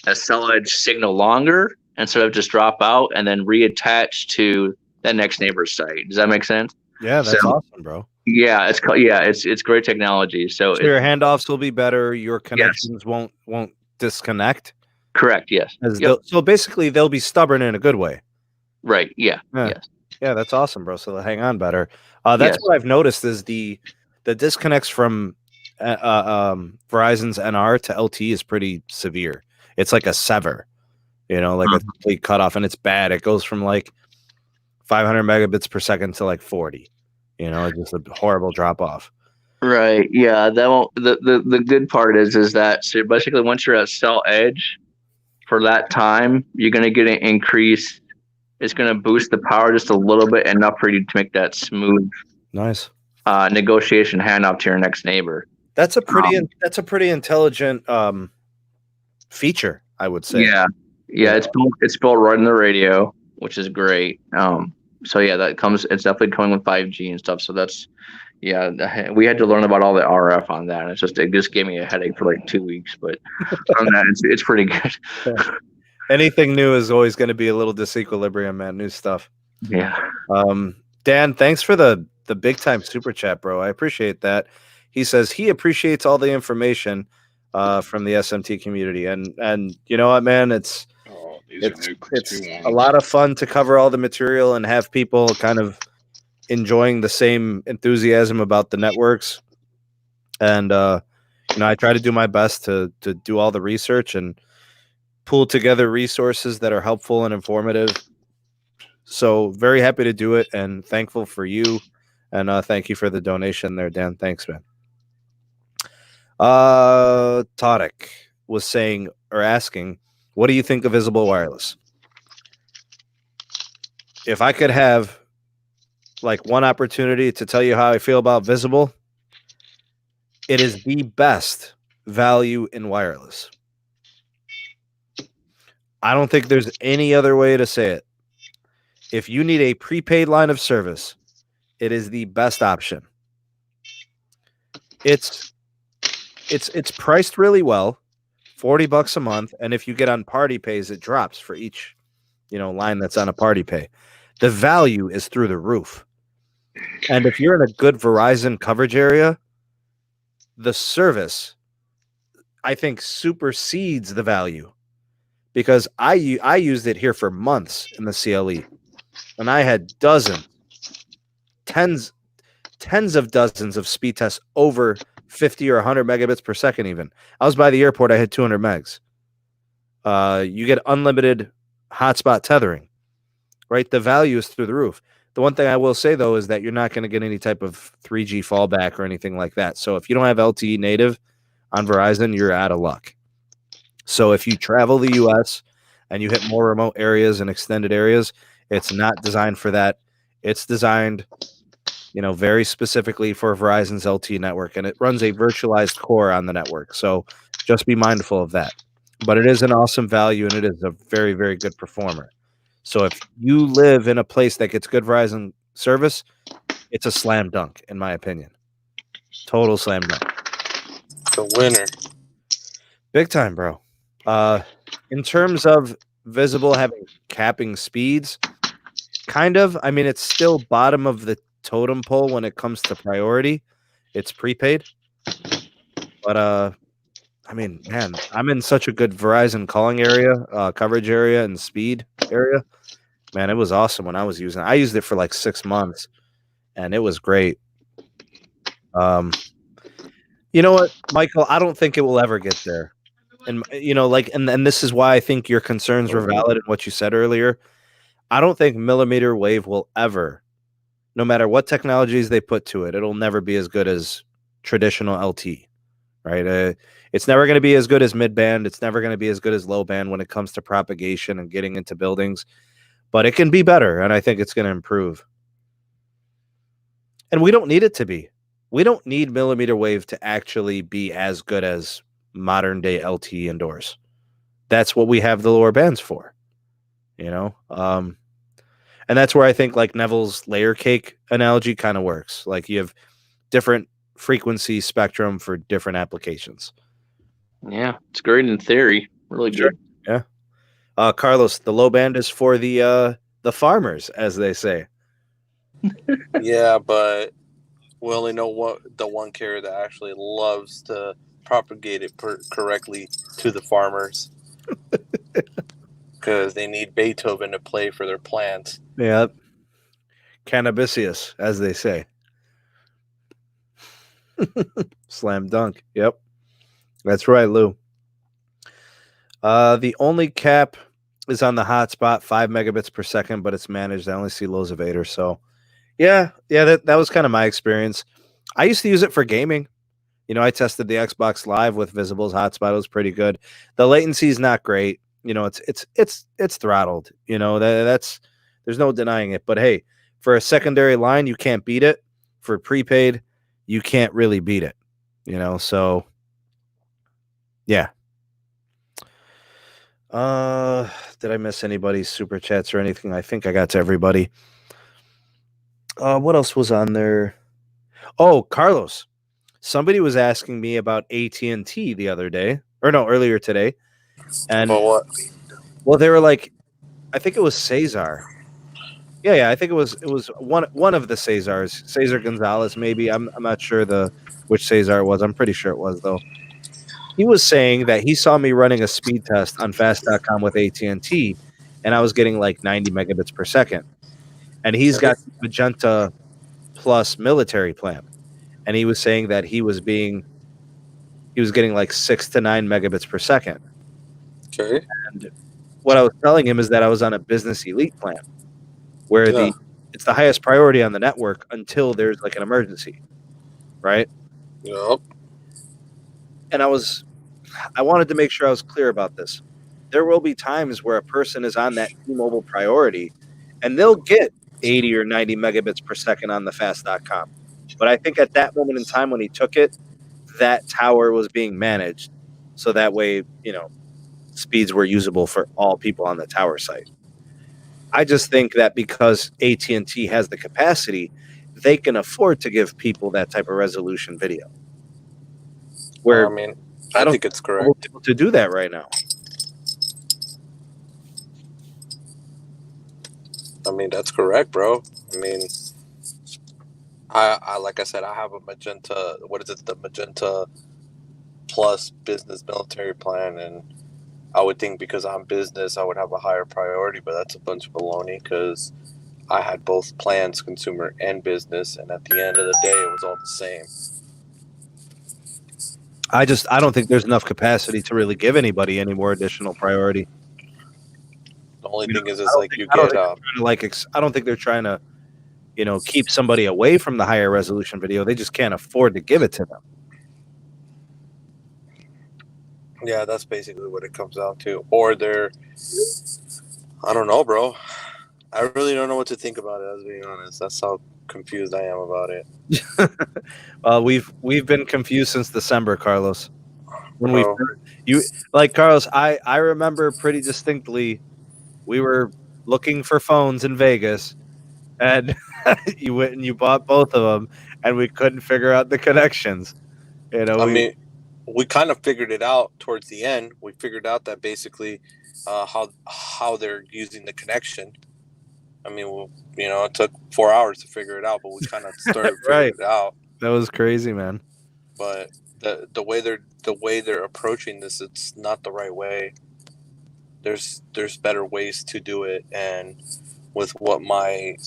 a cell edge signal longer instead of just drop out and then reattach to that next neighbor's site. Does that make sense? Yeah, that's awesome, bro. Yeah, it's great technology. So your handoffs will be better. Your connections won't disconnect. Correct. Yes. So basically, they'll be stubborn in a good way. Right. Yeah. Yes. Yeah, that's awesome, bro. So they'll hang on better. That's what I've noticed is the disconnects from Verizon's NR to LT is pretty severe. It's like a sever, like a complete cutoff, and it's bad. It goes from like 500 megabits per second to like 40. It's just a horrible drop off. Right. Yeah. That won't. The good part is that so basically once you're at cell edge for that time, you're going to get an increase. It's going to boost the power just a little bit, enough for you to make that smooth, nice negotiation handoff to your next neighbor. That's a pretty intelligent feature, I would say. Yeah. It's built right in the radio, which is great. So yeah, it's definitely coming with 5G and stuff. So that's, we had to learn about all the RF on that. And it just gave me a headache for like 2 weeks, but on that, it's pretty good. Yeah. Anything new is always going to be a little disequilibrium, man. New stuff. Yeah. Dan, thanks for the big time super chat, bro. I appreciate that. He says he appreciates all the information from the SMT community, and you know what, man, it's a lot of fun to cover all the material and have people kind of enjoying the same enthusiasm about the networks. And I try to do my best to do all the research and pull together resources that are helpful and informative. So very happy to do it and thankful for you. And thank you for the donation there, Dan. Thanks, man. Todek was saying or asking, what do you think of Visible Wireless? If I could have like one opportunity to tell you how I feel about Visible, it is the best value in wireless. I don't think there's any other way to say it. If you need a prepaid line of service, it is the best option. It's priced really well, $40 a month, and if you get on Party Pays, it drops for each, line that's on a Party Pay. The value is through the roof. And if you're in a good Verizon coverage area, the service, I think, supersedes the value. Because I used it here for months in the CLE, and I had tens of dozens of speed tests over 50 or 100 megabits per second even. I was by the airport, I had 200 megs. You get unlimited hotspot tethering, right? The value is through the roof. The one thing I will say, though, is that you're not going to get any type of 3G fallback or anything like that. So if you don't have LTE native on Verizon, you're out of luck. So if you travel the U.S. and you hit more remote areas and extended areas, it's not designed for that. It's designed, very specifically for Verizon's LTE network, and it runs a virtualized core on the network. So just be mindful of that. But it is an awesome value, and it is a very, very good performer. So if you live in a place that gets good Verizon service, it's a slam dunk, in my opinion. Total slam dunk. It's a winner. Big time, bro. In terms of Visible having capping speeds, kind of. I mean, it's still bottom of the totem pole when it comes to priority. It's prepaid. But, I mean, man, I'm in such a good Verizon calling area, coverage area, and speed area. Man, it was awesome when I was using it. I used it for like 6 months, and it was great. You know what, Michael? I don't think it will ever get there. And and this is why I think your concerns were valid in what you said earlier. I don't think millimeter wave will ever, no matter what technologies they put to it, it'll never be as good as traditional LT, right? It's never going to be as good as mid-band. It's never going to be as good as low-band when it comes to propagation and getting into buildings. But it can be better, and I think it's going to improve. And we don't need it to be. We don't need millimeter wave to actually be as good as modern day LTE indoors. That's what we have the lower bands for, and that's where I think like Neville's layer cake analogy kind of works. Like you have different frequency spectrum for different applications. Yeah, it's great in theory. Really good. Yeah. Carlos, the low band is for the farmers, as they say. Yeah, but we only know what the one carrier that actually loves to propagate it correctly to the farmers. Because they need Beethoven to play for their plants. Yeah. Cannabisius, as they say. Slam dunk. Yep. That's right, Lou. The only cap is on the hotspot, 5 megabits per second, but it's managed. I only see lows of 8 or so. Yeah, that was kind of my experience. I used to use it for gaming. You know, I tested the Xbox Live with Visible's hotspot. It was pretty good. The latency is not great. You know, it's throttled. You know, that's there's no denying it. But hey, for a secondary line, you can't beat it. For prepaid, you can't really beat it. You know, so yeah. Did I miss anybody's super chats or anything? I think I got to everybody. What else was on there? Oh, Carlos. Somebody was asking me about AT&T the other day, or no, earlier today. And what? Well, they were like, I think it was Cezar. Yeah, I think it was one of the Cezars, Cesar Gonzalez, maybe. I'm not sure which Cezar it was. I'm pretty sure it was though. He was saying that he saw me running a speed test on fast.com with AT&T, and I was getting like 90 megabits per second. And he's got Magenta Plus military plan. And he was saying that he was getting like 6 to 9 megabits per second. Okay. And what I was telling him is that I was on a business elite plan where it's the highest priority on the network until there's like an emergency. Right? Yep. And I wanted to make sure I was clear about this. There will be times where a person is on that T-Mobile priority and they'll get 80 or 90 megabits per second on the fast.com. But I think at that moment in time when he took it, that tower was being managed. So that way, you know, speeds were usable for all people on the tower site. I just think that because AT&T has the capacity, they can afford to give people that type of resolution video. Where I mean, I think it's correct to do that right now. I mean, that's correct, bro. I mean, I like I said, I have a Magenta. What is it? The Magenta Plus business military plan, and I would think because I'm business, I would have a higher priority, but that's a bunch of baloney because I had both plans, consumer and business, and at the end of the day, it was all the same. I don't think there's enough capacity to really give anybody any more additional priority. The only thing is like you get I don't think they're trying to, you know, keep somebody away from the higher resolution video. They just can't afford to give it to them. Yeah, that's basically what it comes down to. Or they're, I don't know, bro. I really don't know what to think about it, as being honest. That's how confused I am about it. We've been confused since December, Carlos. Carlos, I remember pretty distinctly we were looking for phones in Vegas and you went and you bought both of them and we couldn't figure out the connections. You know, I mean, we kind of figured it out towards the end. We figured out that basically how they're using the connection. I mean, it took 4 hours to figure it out, but we kind of started figuring it out. That was crazy, man. But the way they're approaching this, it's not the right way. There's better ways to do it, and with what my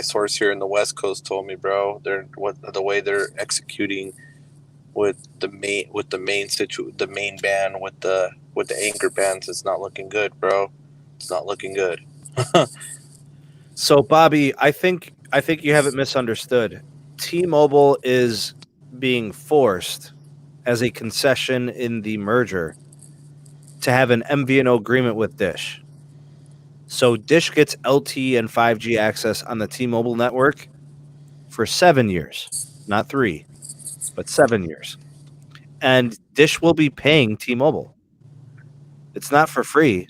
source here in the West Coast told me, bro, the way they're executing with the main ban with the anchor bans, it's not looking good, bro. It's not looking good. So, Bobby, I think you have it misunderstood. T-Mobile is being forced as a concession in the merger to have an MVNO agreement with Dish. So Dish gets LTE and 5G access on the T-Mobile network for 7 years, not 3, but 7 years. And Dish will be paying T-Mobile. It's not for free,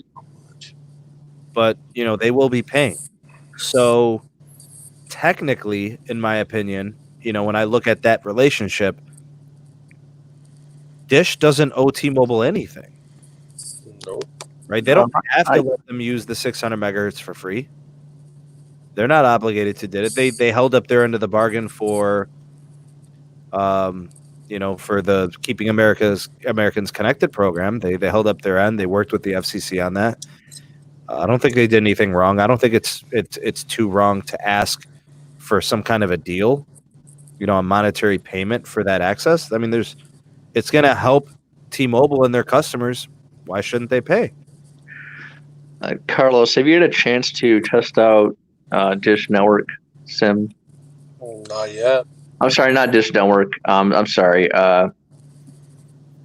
but they will be paying. So technically, in my opinion, when I look at that relationship, Dish doesn't owe T-Mobile anything. Nope. right? They don't have to let them use the 600 megahertz for free. They're not obligated to do it. They held up their end of the bargain for, for the Keeping Americans Connected program. They held up their end. They worked with the FCC on that. I don't think they did anything wrong. I don't think it's too wrong to ask for some kind of a deal, a monetary payment for that access. I mean, it's going to help T-Mobile and their customers. Why shouldn't they pay? Carlos, have you had a chance to test out Dish Network SIM? Not yet. I'm sorry, not Dish Network. I'm sorry.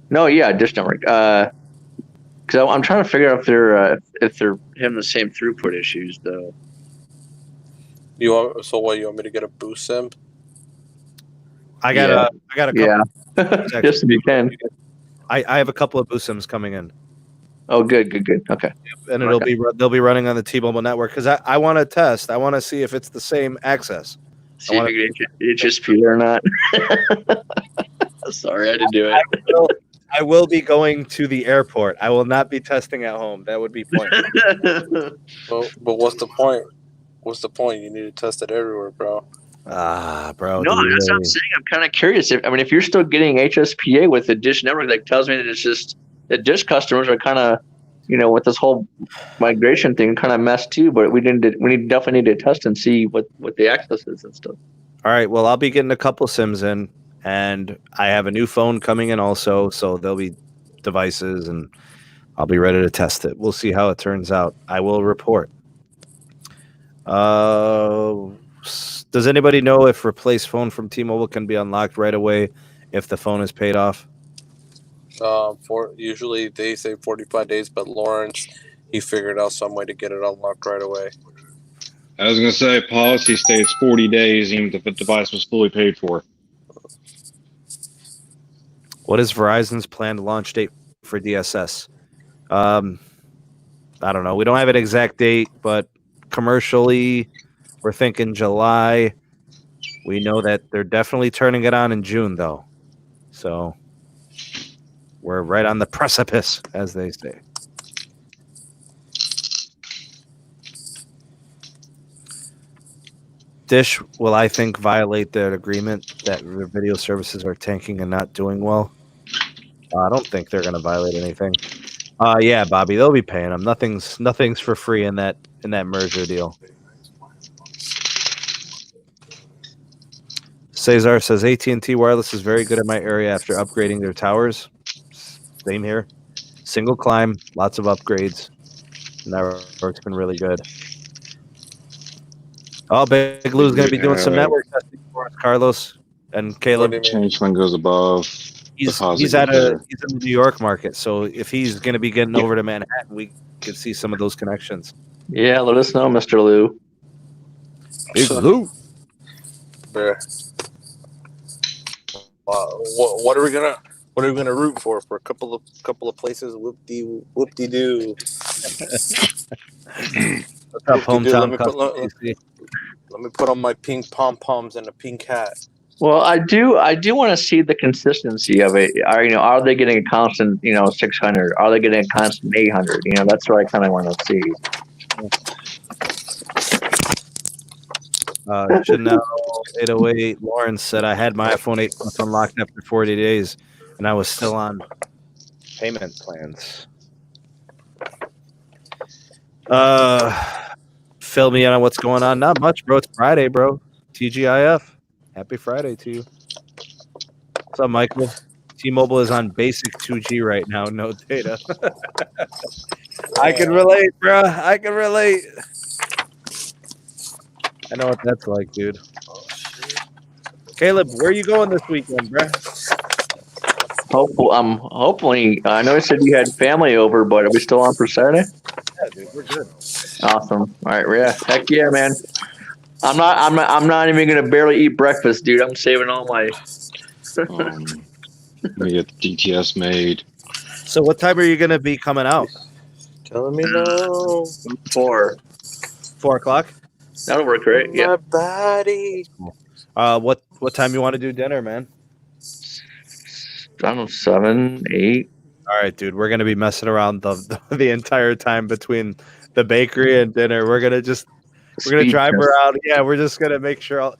Dish Network. Because I'm trying to figure out if they're having the same throughput issues though. You want me to get a boost SIM? I got a couple. Yeah. Just if you can. I have a couple of boost SIMs coming in. Oh, good. Okay. And they'll be running on the T-Mobile network because I want to test. I want to see if it's the same access. See if you get HSP or not. Sorry, I didn't do it. I will be going to the airport. I will not be testing at home. That would be pointless. But what's the point? What's the point? You need to test it everywhere, bro. Bro. No, that's what I'm saying. I'm kind of curious. If you're still getting HSPA with the Dish Network, that tells me that it's just the Dish customers are kind of, with this whole migration thing, kind of messed too. But we definitely need to test and see what the access is and stuff. All right. Well, I'll be getting a couple SIMs in, and I have a new phone coming in also, so there'll be devices, and I'll be ready to test it. We'll see how it turns out. I will report. Does anybody know if replace phone from T-Mobile can be unlocked right away if the phone is paid off? Usually they say 45 days, but Lawrence, he figured out some way to get it unlocked right away. I was going to say policy states 40 days, even if the device was fully paid for. What is Verizon's planned launch date for DSS? I don't know. We don't have an exact date, but commercially, we're thinking July. We know that they're definitely turning it on in June, though. So we're right on the precipice, as they say. Dish will, I think, violate their agreement that their video services are tanking and not doing well. I don't think they're going to violate anything. Yeah, Bobby, they'll be paying them. Nothing's for free in that merger deal. Cesar says AT&T Wireless is very good in my area after upgrading their towers. Same here. Single climb, lots of upgrades. Network's been really good. Oh, Big Lou's going to be doing some network testing for us, Carlos and Caleb. Changeling goes above. He's in the New York market, so if he's going to be getting over to Manhattan, we could see some of those connections. Yeah, let us know, Mr. Lou. Big Lou. What are we gonna root for a couple of places? Whoop-de doo. What's up, hometown? Let me put on my pink pom poms and a pink hat. Well, I do want to see the consistency of it. Are they getting a constant 600? Are they getting a constant 800? That's what I kind of want to see. Chanel 808 Lawrence said I had my iPhone 8 Plus unlocked after 40 days, and I was still on payment plans. Fill me in on what's going on. Not much, bro. It's Friday, bro. TGIF. Happy Friday to you. What's up, Michael? T-Mobile is on basic 2G right now. No data. I can relate, bro. I can relate. I know what that's like, dude. Caleb, where are you going this weekend, bro? Hopefully. I know you said you had family over, but are we still on for Saturday? Yeah, dude, we're good. Awesome. All right, yeah, heck yeah, man. I'm not even gonna barely eat breakfast, dude. I'm saving all my. We get the DTS made. So, what time are you gonna be coming out? Telling me no. 4 o'clock. That'll work great. Yeah. My body. What time you want to do dinner, man? I don't know, 7, 8. All right, dude. We're gonna be messing around the entire time between the bakery and dinner. We're gonna drive around. Yeah, we're just gonna make sure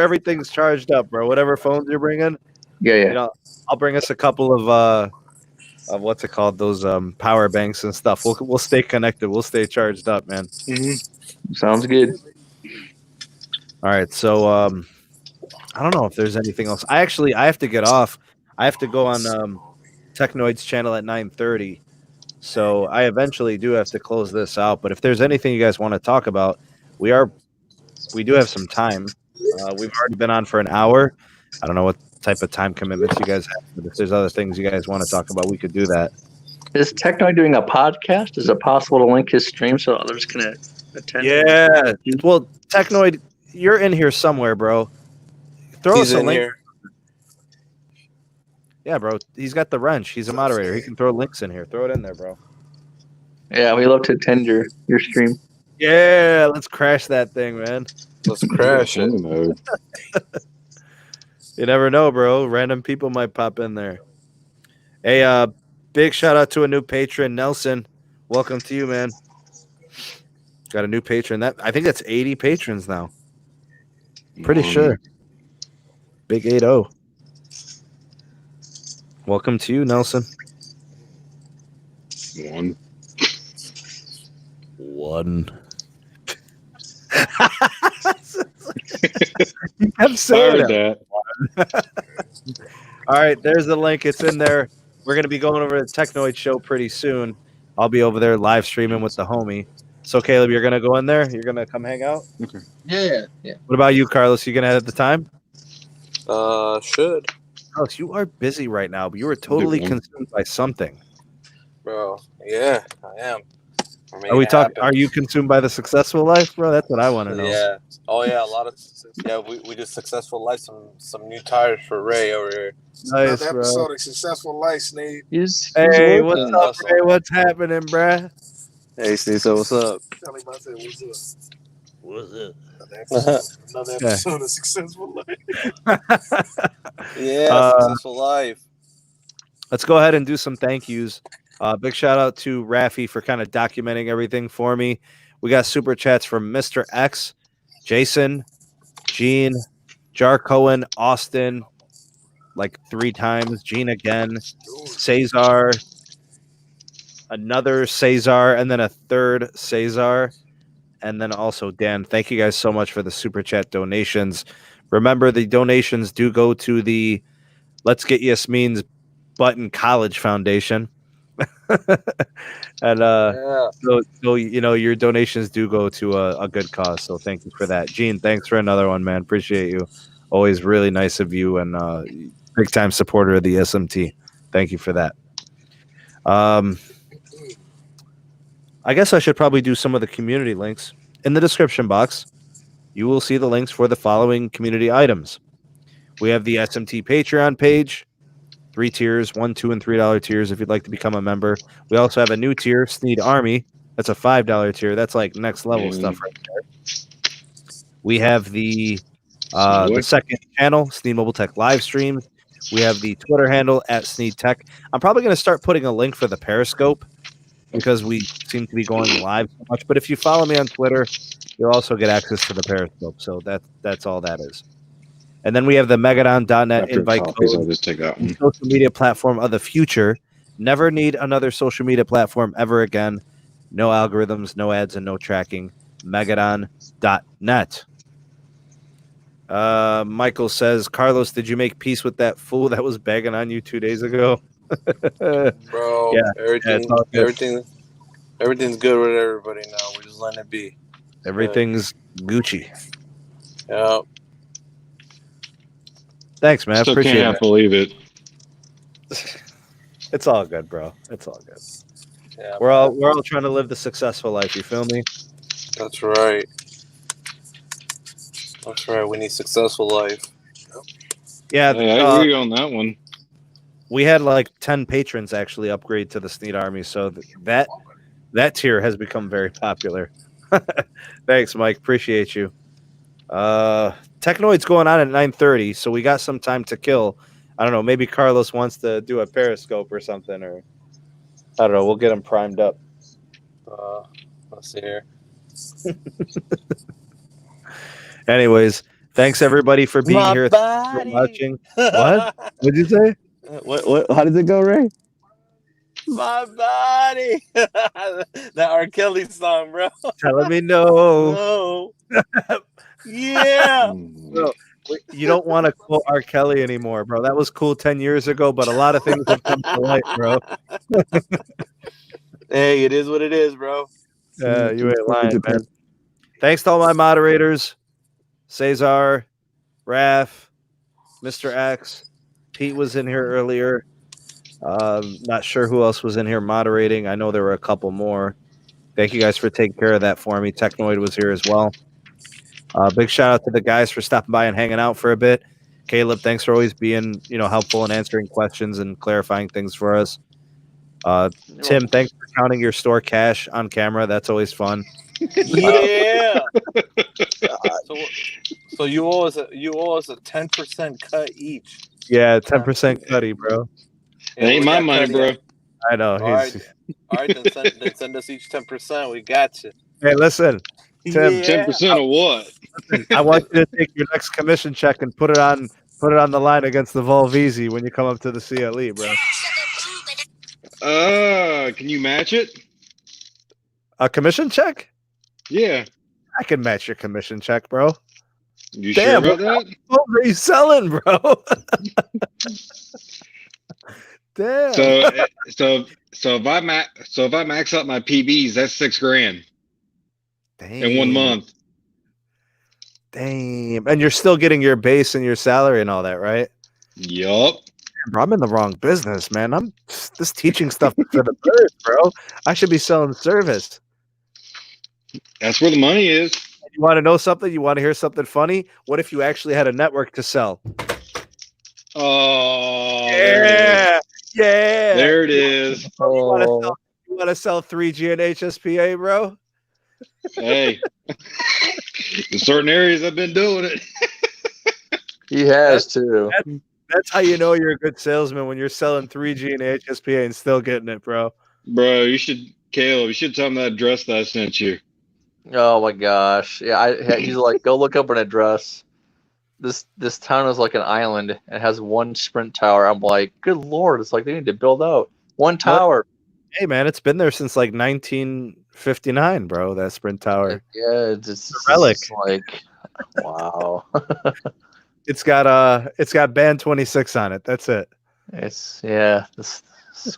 everything's charged up, bro. Whatever phones you're bringing. Yeah. You know, I'll bring us a couple of what's it called? Those power banks and stuff. We'll stay connected. We'll stay charged up, man. Mm-hmm. Sounds good. All right, so I don't know if there's anything else. I have to get off. I have to go on Technoid's channel at 9:30. So I eventually do have to close this out. But if there's anything you guys want to talk about, we do have some time. We've already been on for an hour. I don't know what type of time commitments you guys have, but if there's other things you guys want to talk about, we could do that. Is Technoid doing a podcast? Is it possible to link his stream so others can attend? Yeah. Well, Technoid, you're in here somewhere, bro. Throw us a link. Here. Yeah, bro. He's got the wrench. He's a moderator. He can throw links in here. Throw it in there, bro. Yeah, we love to attend your stream. Yeah, let's crash that thing, man. Let's crash it. You never know, bro. Random people might pop in there. Hey, big shout out to a new patron, Nelson. Welcome to you, man. Got a new patron. I think that's 80 patrons now. Pretty sure. Big 80. Welcome to you, Nelson. One. You kept saying that. All right, there's the link. It's in there. We're going to be going over the Technoid show pretty soon. I'll be over there live streaming with the homie. So, Caleb, you're going to go in there? You're going to come hang out? Okay. Yeah. What about you, Carlos? You going to have the time? Should. Carlos, you are busy right now, but you were totally consumed by something. Bro, yeah, I am. Are you consumed by the successful life, bro? That's what I want to know. Yeah. Oh, yeah, a lot of... Yeah, we did Successful Life, some new tires for Ray over here. Nice, another episode of Successful Life, Sneed. Hey, what's up, Ray? What's happening, bruh? Hey, Sneed, so what's up? Tell him I said, what's up? What's up? Another episode of Successful Life. Yeah, Successful Life. Let's go ahead and do some thank yous. Big shout out to Rafi for kind of documenting everything for me. We got super chats from Mr. X, Jason, Gene, Jar Cohen, Austin, like 3 times, Gene again, Cesar, another Cesar, and then a third Cesar, and then also Dan. Thank you guys so much for the super chat donations. Remember, the donations do go to the Let's Get Yasmin's Button College Foundation. And so you know, your donations do go to a good cause, so thank you for that. Gene, thanks for another one, man. Appreciate you. Always really nice of you, and big time supporter of the SMT. Thank you for that. I guess I should probably do some of the community links in the description box. You will see the links for the following community items. We have the SMT Patreon page, 3 tiers, $1, $2, and $3 tiers if you'd like to become a member. We also have a new tier, Sneed Army. That's a $5 tier. That's like next level stuff right there. We have the second channel, Sneed Mobile Tech live streams. We have the Twitter handle at Sneed Tech. I'm probably going to start putting a link for the Periscope because we seem to be going live so much. But if you follow me on Twitter, you'll also get access to the Periscope. So that's all that is. And then we have the Megadon.net invite code, social media platform of the future. Never need another social media platform ever again. No algorithms, no ads, and no tracking. Megadon.net. Michael says, Carlos, did you make peace with that fool that was begging on you 2 days ago? Bro, yeah, everything's good with everybody now. We're just letting it be. Everything's Gucci. Yeah. Thanks, man. Still appreciate can't believe it. It's all good, bro. It's all good. Yeah, we're all trying to live the successful life. You feel me? That's right. That's right. We need successful life. Yeah, I agree on that one. We had like 10 patrons actually upgrade to the Sneed Army, so that tier has become very popular. Thanks, Mike. Appreciate you. Technoid's going on at 9:30, so we got some time to kill. I don't know. Maybe Carlos wants to do a Periscope or something, or I don't know. We'll get him primed up. Let's see here. Anyways, thanks everybody for being here. For watching. What? What'd you say? What? How did it go, Ray? My body. That R. Kelly song, bro. Telling me no. No. Yeah. Bro, you don't want to quote R. Kelly anymore, bro. That was cool 10 years ago, but a lot of things have come to light, bro. Hey, it is what it is, bro. Yeah, you ain't lying, man. Thanks to all my moderators, Cesar, Raph, Mr. X. Pete was in here earlier. Not sure who else was in here moderating. I know there were a couple more. Thank you guys for taking care of that for me. Technoid was here as well. Big shout out to the guys for stopping by and hanging out for a bit. Caleb, thanks for always being, helpful and answering questions and clarifying things for us. Tim, thanks for counting your store cash on camera. That's always fun. Yeah. So you owe us a 10% cut each. Yeah, 10% cutty, bro. It ain't my money, bro. I know. All right, then send us each 10%. We got you. Hey, listen, Tim. 10% of what? I want you to take your next commission check and put it on the line against the Volvizi when you come up to the CLE, bro. Can you match it? A commission check? Yeah. I can match your commission check, bro. You Damn, sure about that? What are you selling, bro? Damn. So if I max out my PBs, that's $6,000 in 1 month. Damn. And you're still getting your base and your salary and all that, right? Yup. Bro, I'm in the wrong business, man. This teaching stuff for the birds, bro. I should be selling service. That's where the money is. You want to know something? You want to hear something funny? What if you actually had a network to sell? Oh, yeah. There it is. You want to sell 3G and HSPA, bro? Hey, in certain areas I've been doing it. He has too. That's how you know you're a good salesman, when you're selling 3G and HSPA and still getting it, bro. Bro, Caleb, you should tell him that address that I sent you. Oh my gosh. Yeah, he's like, go look up an address. This town is like an island. It has one Sprint tower. I'm like, good Lord, it's like they need to build out one tower. Hey man, it's been there since like 1959, bro, that Sprint tower. Yeah, it's a relic. It's like, wow. It's got band 26 on it. That's it. This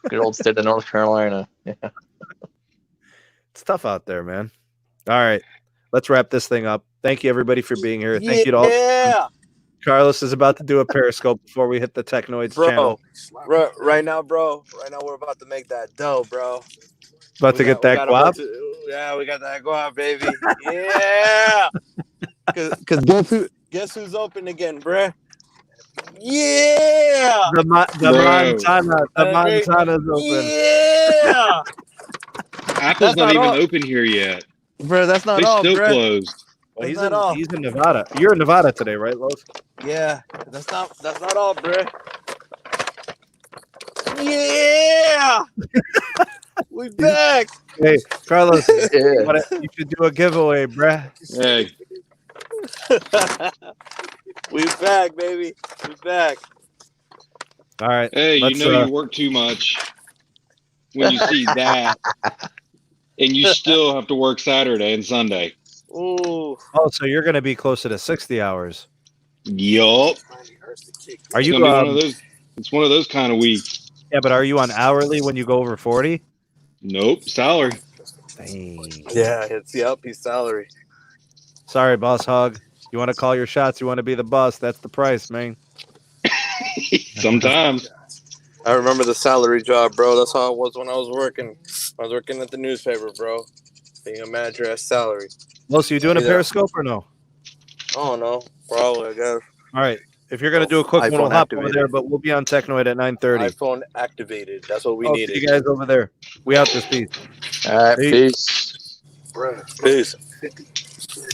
good old state of North Carolina. Yeah. It's tough out there, man. All right. Let's wrap this thing up. Thank you everybody for being here. Thank you to all. Yeah. Carlos is about to do a Periscope before we hit the Technoids channel. Right now we're about to make that dough, bro. About to get that guap? Yeah, we got that guap, baby. Yeah. Cause guess who's open again, bruh? Yeah. The Montana's open. Yeah. Apple's not even open here yet. Bro, that's not all, They're still bruh. closed. Well, he's in Nevada. You're in Nevada today, right, Los? Yeah. That's not all, bruh. Yeah. We back. Hey, Carlos, you should do a giveaway, bruh. Hey. We back, baby. We back. All right. Hey, you work too much when you see that. And you still have to work Saturday and Sunday. Ooh. Oh, so you're going to be closer to 60 hours. Yup. Are you it's one of those kind of weeks. Yeah, but are you on hourly when you go over 40? Nope, salary. Dang. Yeah, he's salary. Sorry, boss hog. You want to call your shots, you want to be the boss, that's the price, man. Sometimes. I remember the salary job, bro. That's how it was when I was working. I was working at the newspaper, bro. Being a manager at salary. Well, so you doing a Periscope or no? Oh, no. Probably, I guess. All right. If you're going to do a quick one, we'll hop over there, but we'll be on Technoid at 9:30. iPhone activated. That's what we needed. See you guys over there. We out this piece. All right, peace. Peace.